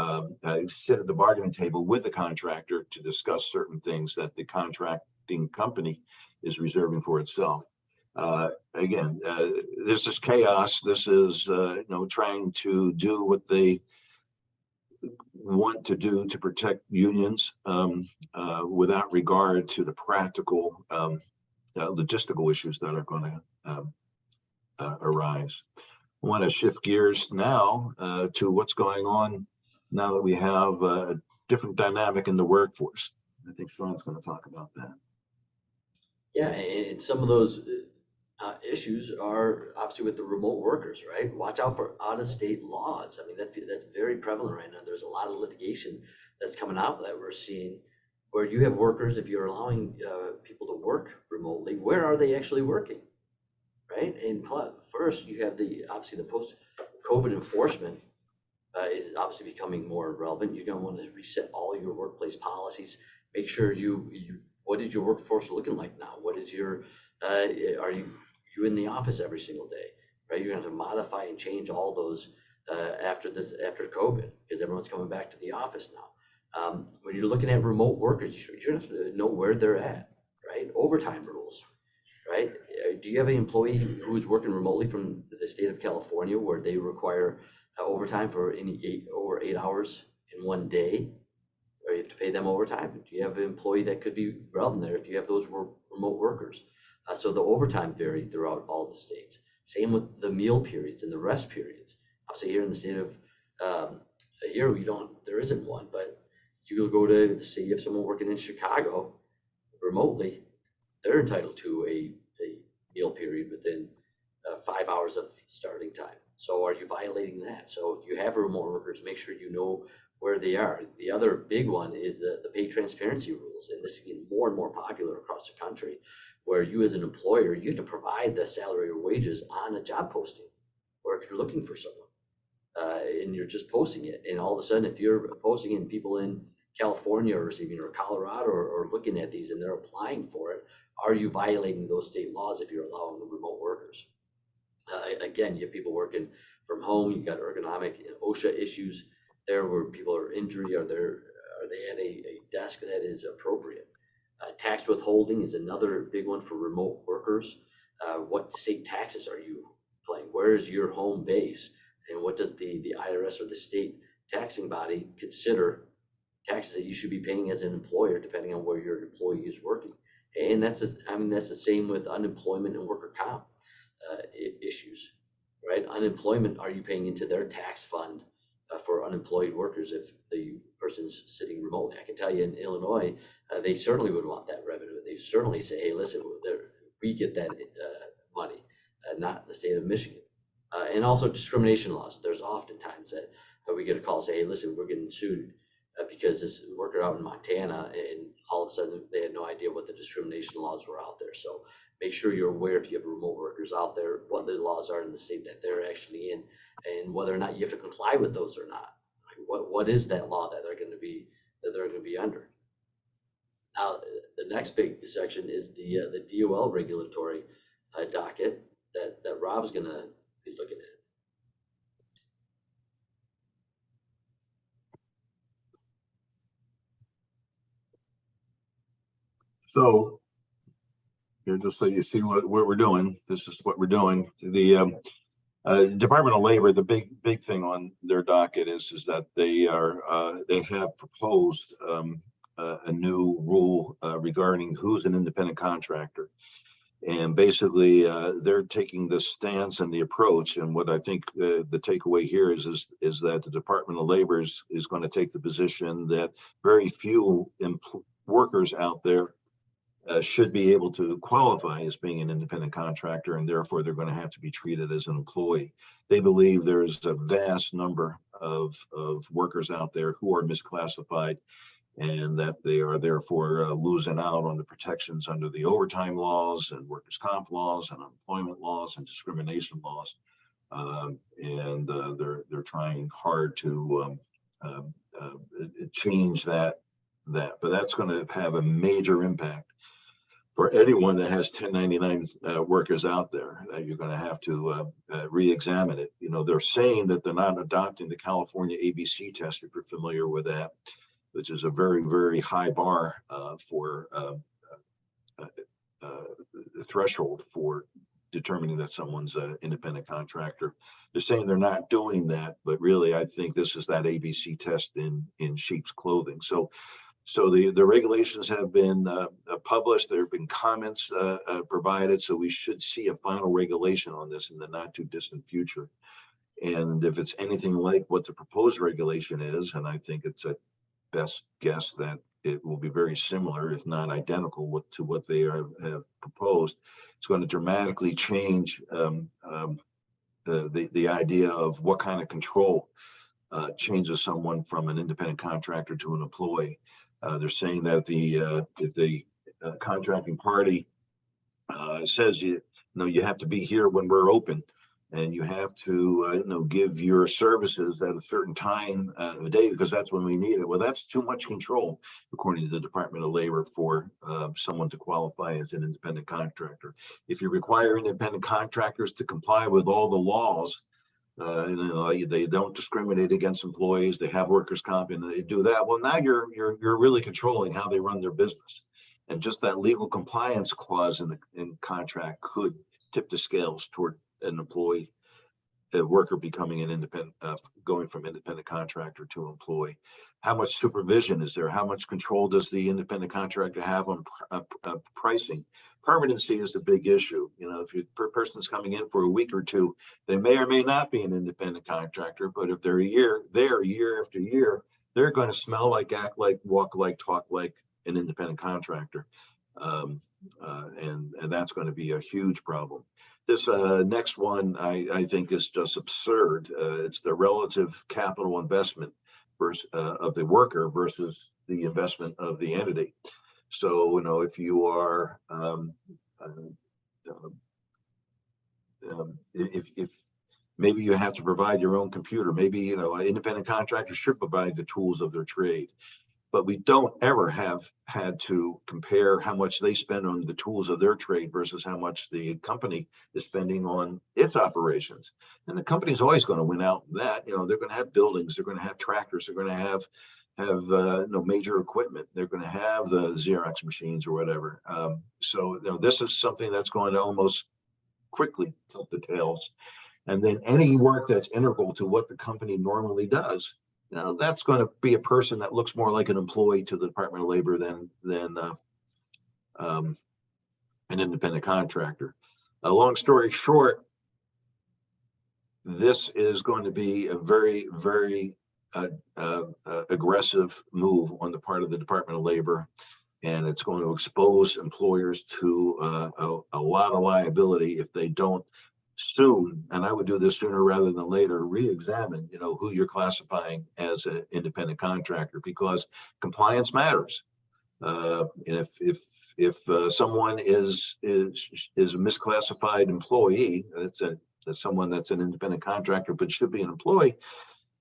sit at the bargaining table with the contractor to discuss certain things that the contracting company is reserving for itself. Again, this is chaos. This is trying to do what they want to do to protect unions without regard to the practical logistical issues that are going to arise. I want to shift gears now to what's going on now that we have a different dynamic in the workforce. I think Sean's going to talk about that. Yeah, and some of those issues are obviously with the remote workers, right? Watch out for out-of-state laws. I mean, that's very prevalent right now. There's a lot of litigation that's coming out that we're seeing, where you have workers, if you're allowing people to work remotely, where are they actually working, right? And first, you have obviously the post-COVID enforcement is obviously becoming more relevant. You're going to want to reset all your workplace policies. Make sure what is your workforce looking like now? What is your are you in the office every single day, right? You're going to have to modify and change all those after COVID, because everyone's coming back to the office now. When you're looking at remote workers, you're going to have to know where they're at, right? Overtime rules, right? Do you have an employee who is working remotely from the state of California where they require overtime for over 8 hours in one day, or you have to pay them overtime? Do you have an employee that could be relevant there if you have those remote workers? So the overtime vary throughout all the states. Same with the meal periods and the rest periods. Obviously here in the state of, here there isn't one, but you go to say you have someone working in Chicago remotely, they're entitled to a meal period within 5 hours of starting time. So are you violating that? So if you have remote workers, make sure you know where they are. The other big one is the pay transparency rules, and this is getting more and more popular across the country, where you as an employer, you have to provide the salary or wages on a job posting, or if you're looking for someone and you're just posting it, and all of a sudden if you're posting and people in California or receiving, or Colorado or looking at these and they're applying for it, are you violating those state laws if you're allowing the remote workers? Again, you have people working from home. You've got ergonomic and OSHA issues there where people are injured. Are they at a desk that is appropriate? Tax withholding is another big one for remote workers. What state taxes are you paying? Where is your home base? And what does the IRS or the state taxing body consider taxes that you should be paying as an employer, depending on where your employee is working? And that's the same with unemployment and worker comp issues, right? Unemployment, are you paying into their tax fund for unemployed workers if the person's sitting remotely? I can tell you in Illinois, they certainly would want that revenue. They certainly say, hey, listen, we get that money, not the state of Michigan. And also discrimination laws. There's oftentimes that we get a call say, hey, listen, we're getting sued because this worker out in Montana, and all of a sudden they had no idea what the discrimination laws were out there. So make sure you're aware if you have remote workers out there, what the laws are in the state that they're actually in, and whether or not you have to comply with those or not. Like what is that law that they're going to be under? Now, the next big section is the DOL regulatory docket that Rob's going to be looking at. So here, just so you see what we're doing, this is what we're doing. The Department of Labor, the big thing on their docket is that they have proposed a new rule regarding who's an independent contractor. And basically, they're taking the stance and the approach. And what I think the takeaway here is that the Department of Labor is going to take the position that very few workers out there should be able to qualify as being an independent contractor, and therefore they're going to have to be treated as an employee. They believe there's a vast number of workers out there who are misclassified, and that they are therefore losing out on the protections under the overtime laws and workers' comp laws and unemployment laws and discrimination laws. And they're trying hard to change that. But that's going to have a major impact for anyone that has 1099 workers out there. You're going to have to re-examine it. You know, they're saying that they're not adopting the California ABC test, if you're familiar with that, which is a very, very high bar for the threshold for determining that someone's an independent contractor. They're saying they're not doing that, but really, I think this is that ABC test in sheep's clothing. So the regulations have been published. There have been comments provided, so we should see a final regulation on this in the not too distant future. And if it's anything like what the proposed regulation is, and I think it's a best guess that it will be very similar, if not identical, to what they have proposed, it's going to dramatically change the idea of what kind of control changes someone from an independent contractor to an employee. They're saying that if the contracting party says you have to be here when we're open, and you have to give your services at a certain time of the day because that's when we need it. Well, that's too much control, according to the Department of Labor, for someone to qualify as an independent contractor. If you require independent contractors to comply with all the laws, they don't discriminate against employees, they have workers' comp, and they do that, well, now you're really controlling how they run their business. And just that legal compliance clause in contract could tip the scales toward an employee, a worker becoming an independent, going from independent contractor to employee. How much supervision is there? How much control does the independent contractor have on pricing? Permanency is the big issue. You know, if your person's coming in for a week or two, they may or may not be an independent contractor, but if they're year after year, they're going to smell like, act like, walk like, talk like an independent contractor. And that's going to be a huge problem. This next one, I think, is just absurd. It's the relative capital investment of the worker versus the investment of the entity. So, if you are, if maybe you have to provide your own computer, maybe, an independent contractor should provide the tools of their trade. But we don't ever have had to compare how much they spend on the tools of their trade versus how much the company is spending on its operations. And the company is always going to win out in that. They're going to have buildings, they're going to have tractors, they're going to have major equipment. They're going to have the Xerox machines or whatever. So this is something that's going to almost quickly tilt the tails. And then any work that's integral to what the company normally does, that's going to be a person that looks more like an employee to the Department of Labor than an independent contractor. Long story short, this is going to be a very, very aggressive move on the part of the Department of Labor, and it's going to expose employers to a lot of liability if they don't soon, and I would do this sooner rather than later, re-examine, who you're classifying as an independent contractor, because compliance matters. And if someone is a misclassified employee, that's someone that's an independent contractor but should be an employee,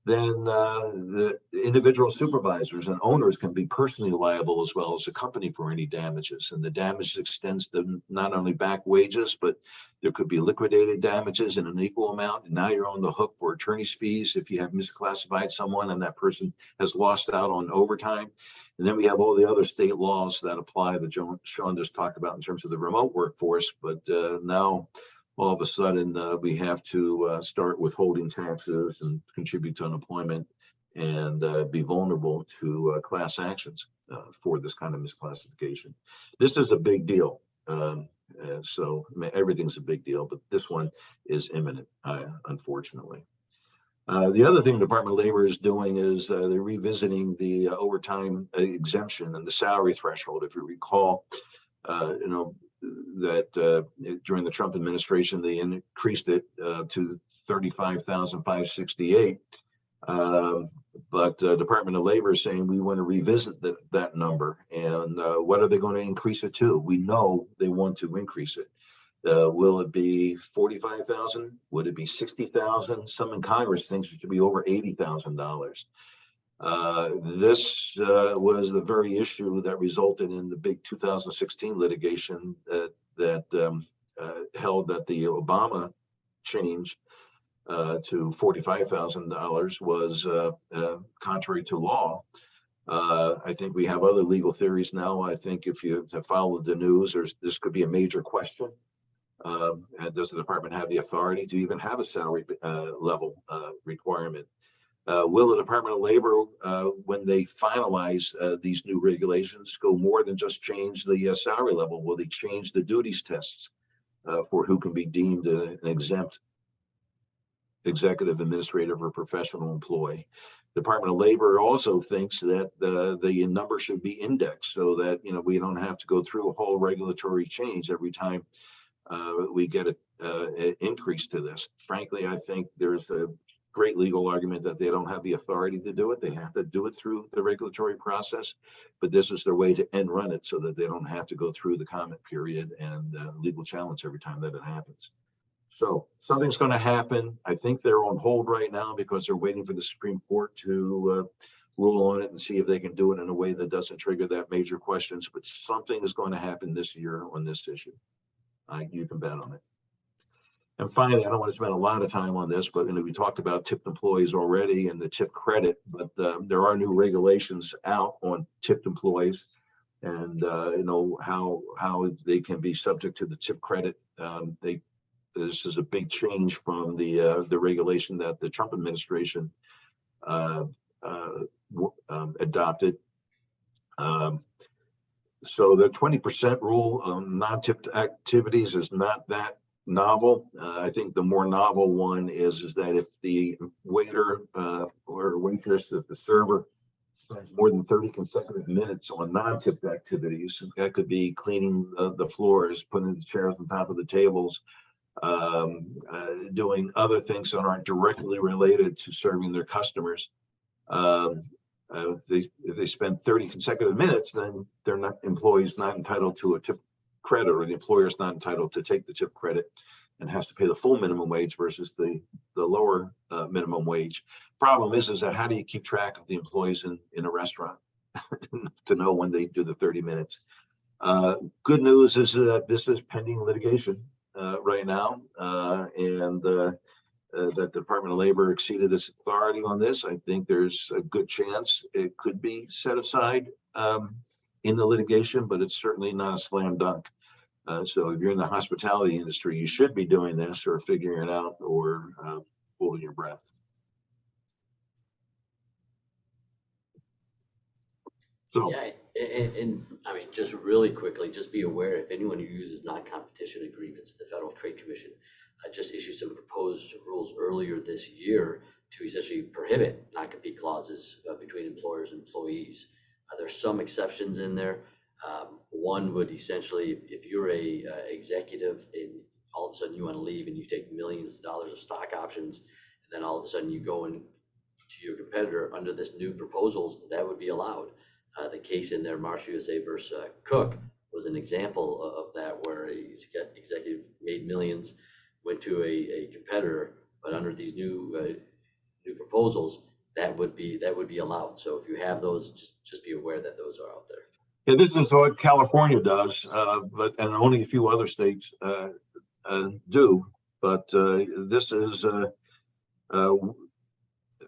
then the individual supervisors and owners can be personally liable as well as the company for any damages. And the damage extends to not only back wages, but there could be liquidated damages in an equal amount. And now you're on the hook for attorney's fees if you have misclassified someone and that person has lost out on overtime. And then we have all the other state laws that apply that Sean just talked about in terms of the remote workforce. But now all of a sudden we have to start withholding taxes and contribute to unemployment and be vulnerable to class actions for this kind of misclassification. This is a big deal. So I mean, everything's a big deal, but this one is imminent, unfortunately. The other thing the Department of Labor is doing is they're revisiting the overtime exemption and the salary threshold. If you recall, that during the Trump administration, they increased it to 35,568. But Department of Labor is saying we want to revisit that number. And what are they going to increase it to? We know they want to increase it. Will it be 45,000? Would it be 60,000? Some in Congress thinks it should be over $80,000. This was the very issue that resulted in the big 2016 litigation that held that the Obama change to $45,000 was contrary to law. I think we have other legal theories now. I think if you have followed the news, this could be a major question. And does the department have the authority to even have a salary level requirement? Will the Department of Labor, when they finalize these new regulations, go more than just change the salary level? Will they change the duties tests for who can be deemed an exempt executive, administrative, or professional employee? Department of Labor also thinks that the number should be indexed so that we don't have to go through a whole regulatory change every time we get an increase to this. Frankly, I think there's a great legal argument that they don't have the authority to do it. They have to do it through the regulatory process, but this is their way to end run it so that they don't have to go through the comment period and legal challenge every time that it happens. So something's going to happen. I think they're on hold right now because they're waiting for the Supreme Court to rule on it and see if they can do it in a way that doesn't trigger that major questions, but something is going to happen this year on this issue. You can bet on it. And finally, I don't want to spend a lot of time on this, but we talked about tipped employees already and the tip credit, but there are new regulations out on tipped employees and how they can be subject to the tip credit. This is a big change from the regulation that the Trump administration adopted. So the 20% rule on non-tipped activities is not that novel. I think the more novel one is that if the waiter or waitress, if the server spends more than 30 consecutive minutes on non-tipped activities, that could be cleaning the floors, putting the chairs on top of the tables, doing other things that aren't directly related to serving their customers. If they spend 30 consecutive minutes, then employees not entitled to a tip credit, or the employer is not entitled to take the tip credit and has to pay the full minimum wage versus the lower minimum wage. Problem is that how do you keep track of the employees in a restaurant to know when they do the 30 minutes? Good news is that this is pending litigation right now, and that the Department of Labor exceeded its authority on this. I think there's a good chance it could be set aside in the litigation, but it's certainly not a slam dunk. So if you're in the hospitality industry, you should be doing this or figuring it out or holding your breath. So yeah, and I mean, just really quickly, just be aware if anyone who uses non-competition agreements, the Federal Trade Commission just issued some proposed rules earlier this year to essentially prohibit non-compete clauses between employers and employees. There's some exceptions in there. One would essentially, if you're a executive and all of a sudden you want to leave and you take millions of dollars of stock options, and then all of a sudden you go in to your competitor under this new proposals, that would be allowed. The case in there, Marsh USA versus Cook, was an example of that, where a executive made millions, went to a competitor, but under these new proposals, that would be allowed. So if you have those, just be aware that those are out there. Yeah, this is what California does, but and only a few other states do. But this is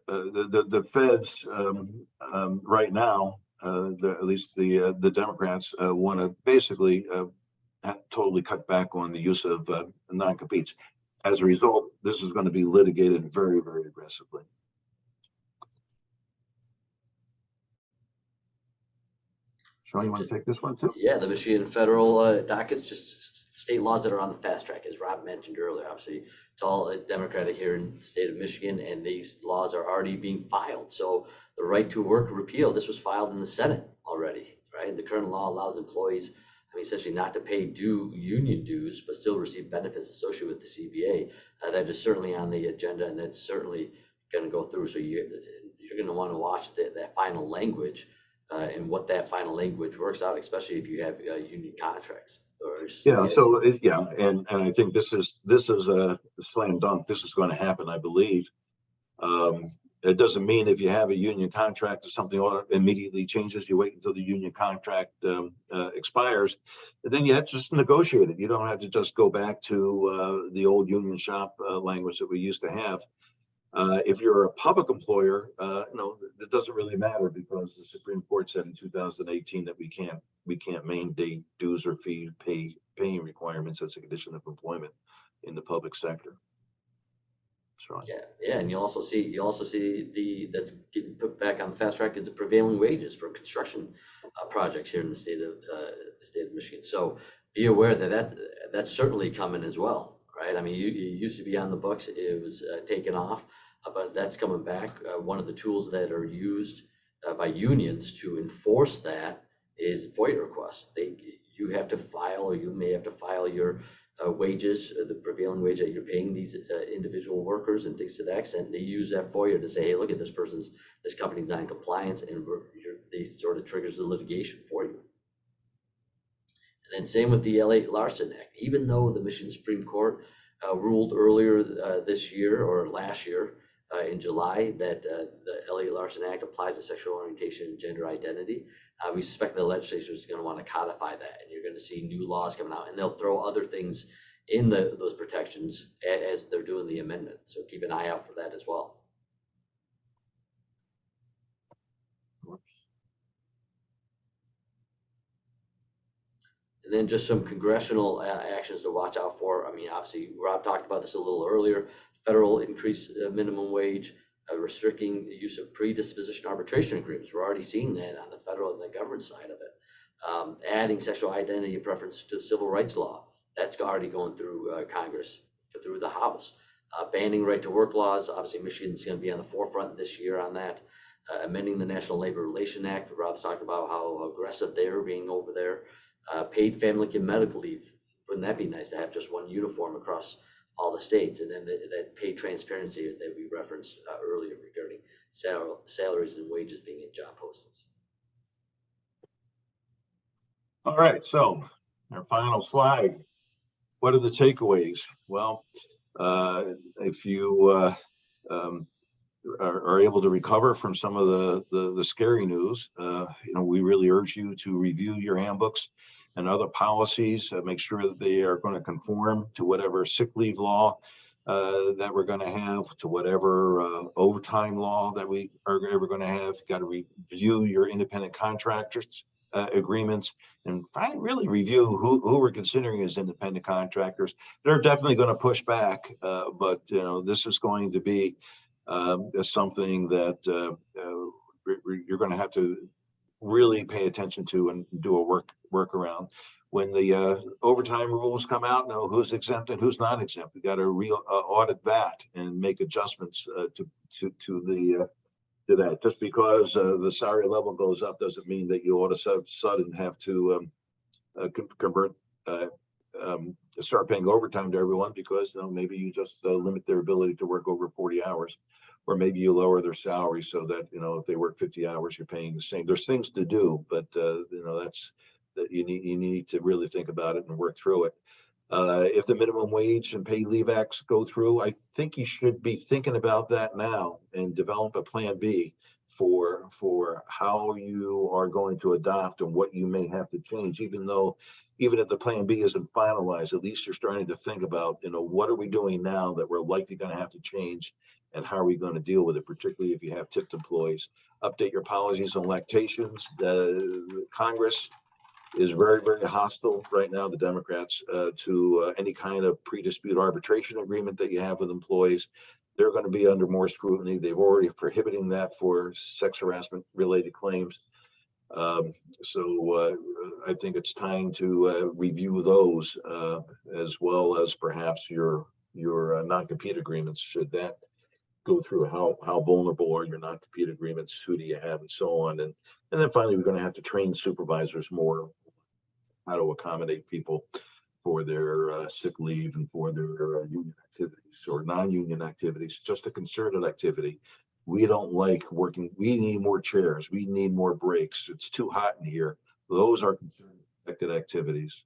the feds right now. At least the Democrats want to basically totally cut back on the use of non-competes. As a result, this is going to be litigated very, very aggressively. Sean, you want to take this one too? Yeah, the Michigan federal dockets, just state laws that are on the fast track, as Rob mentioned earlier. Obviously, it's all Democratic here in the state of Michigan, and these laws are already being filed. So the right to work repeal, this was filed in the Senate already, right? The current law allows employees, essentially not to pay union dues, but still receive benefits associated with the CBA. That is certainly on the agenda, and that's certainly going to go through. So you're going to want to watch that final language. And what that final language works out, especially if you have union contracts. Yeah. So and I think this is a slam dunk. This is going to happen, I believe. It doesn't mean if you have a union contract or something immediately changes. You wait until the union contract expires, and then you have to just negotiate it. You don't have to just go back to the old union shop language that we used to have. If you're a public employer, it doesn't really matter, because the Supreme Court said in 2018 that we can't mandate dues or paying requirements as a condition of employment in the public sector. Right. Yeah, and you also see that's getting put back on the fast track is the prevailing wages for construction projects here in the state of Michigan. So be aware that that's certainly coming as well. Right. It used to be on the books. It was taken off, but that's coming back. One of the tools that are used by unions to enforce that is FOIA requests. You have to file, or you may have to file your wages, the prevailing wage that you're paying these individual workers and things to that extent. They use that FOIA to say, hey, look at this company's not in compliance, and they sort of triggers the litigation for you. And same with the L.A. Larson Act. Even though the Michigan Supreme Court ruled earlier this year or last year in July that the L.A. Larson Act applies to sexual orientation and gender identity, we suspect the legislature is going to want to codify that, and you're going to see new laws coming out, and they'll throw other things in those protections as they're doing the amendment. So keep an eye out for that as well. And then just some congressional actions to watch out for. Obviously, Rob talked about this a little earlier. Federal increase minimum wage, restricting the use of predisposition arbitration agreements. We're already seeing that on the federal and the government side of it. Adding sexual identity and preference to the civil rights law. That's already going through Congress, through the House. Banning right to work laws. Obviously, Michigan's going to be on the forefront this year on that. Amending the National Labor Relations Act. Rob's talking about how aggressive they're being over there. Paid family and medical leave. Wouldn't that be nice to have just one uniform across all the states? And then that paid transparency that we referenced earlier regarding salaries and wages being in job postings. All right, so our final slide. What are the takeaways? Well, if you are able to recover from some of the scary news, we really urge you to review your handbooks and other policies, make sure that they are going to conform to whatever sick leave law that we're going to have, to whatever overtime law that we are ever going to have. You've got to review your independent contractors agreements, and finally really review who we're considering as independent contractors. They're definitely going to push back, but this is going to be something that you're going to have to really pay attention to and do a workaround. When the overtime rules come out, know who's exempt and who's not exempt. We got to audit that and make adjustments to that. Just because the salary level goes up doesn't mean that you all of a sudden have to convert start paying overtime to everyone because, maybe you just limit their ability to work over 40 hours. Or maybe you lower their salary so that, if they work 50 hours, you're paying the same. There's things to do, but, that's that you need to really think about it and work through it. If the minimum wage and paid leave acts go through, I think you should be thinking about that now and develop a plan B for how you are going to adopt and what you may have to change, even if the plan B isn't finalized, at least you're starting to think about, what are we doing now that we're likely going to have to change, and how are we going to deal with it, particularly if you have tipped employees. Update your policies on lactations. Congress is very, very hostile right now, the Democrats, to any kind of pre-dispute arbitration agreement that you have with employees. They're going to be under more scrutiny. They've already prohibiting that for sex harassment related claims. So I think it's time to review those, as well as perhaps your non-compete agreements, should that go through. How vulnerable are your non-compete agreements? Who do you have, and so on. And then finally, we're going to have to train supervisors more how to accommodate people for their sick leave and for their union activities or non-union activities, just a concerted activity. We don't like working. We need more chairs. We need more breaks. It's too hot in here. Those are concerted activities.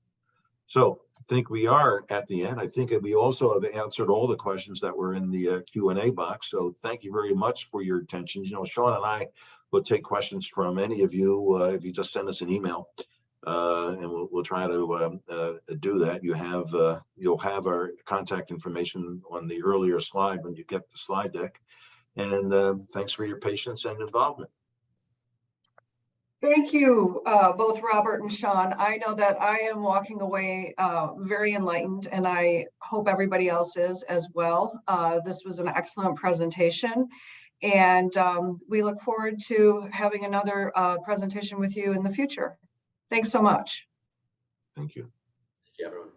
So I think we are at the end. I think we also have answered all the questions that were in the Q&A box. So thank you very much for your attention. Sean and I will take questions from any of you if you just send us an email. And we'll try to do that. You'll have our contact information on the earlier slide when you get the slide deck. And thanks for your patience and involvement. Thank you, both Robert and Sean. I know that I am walking away very enlightened, and I hope everybody else is as well. This was an excellent presentation, and we look forward to having another presentation with you in the future. Thanks so much. Thank you. Thank you, everyone.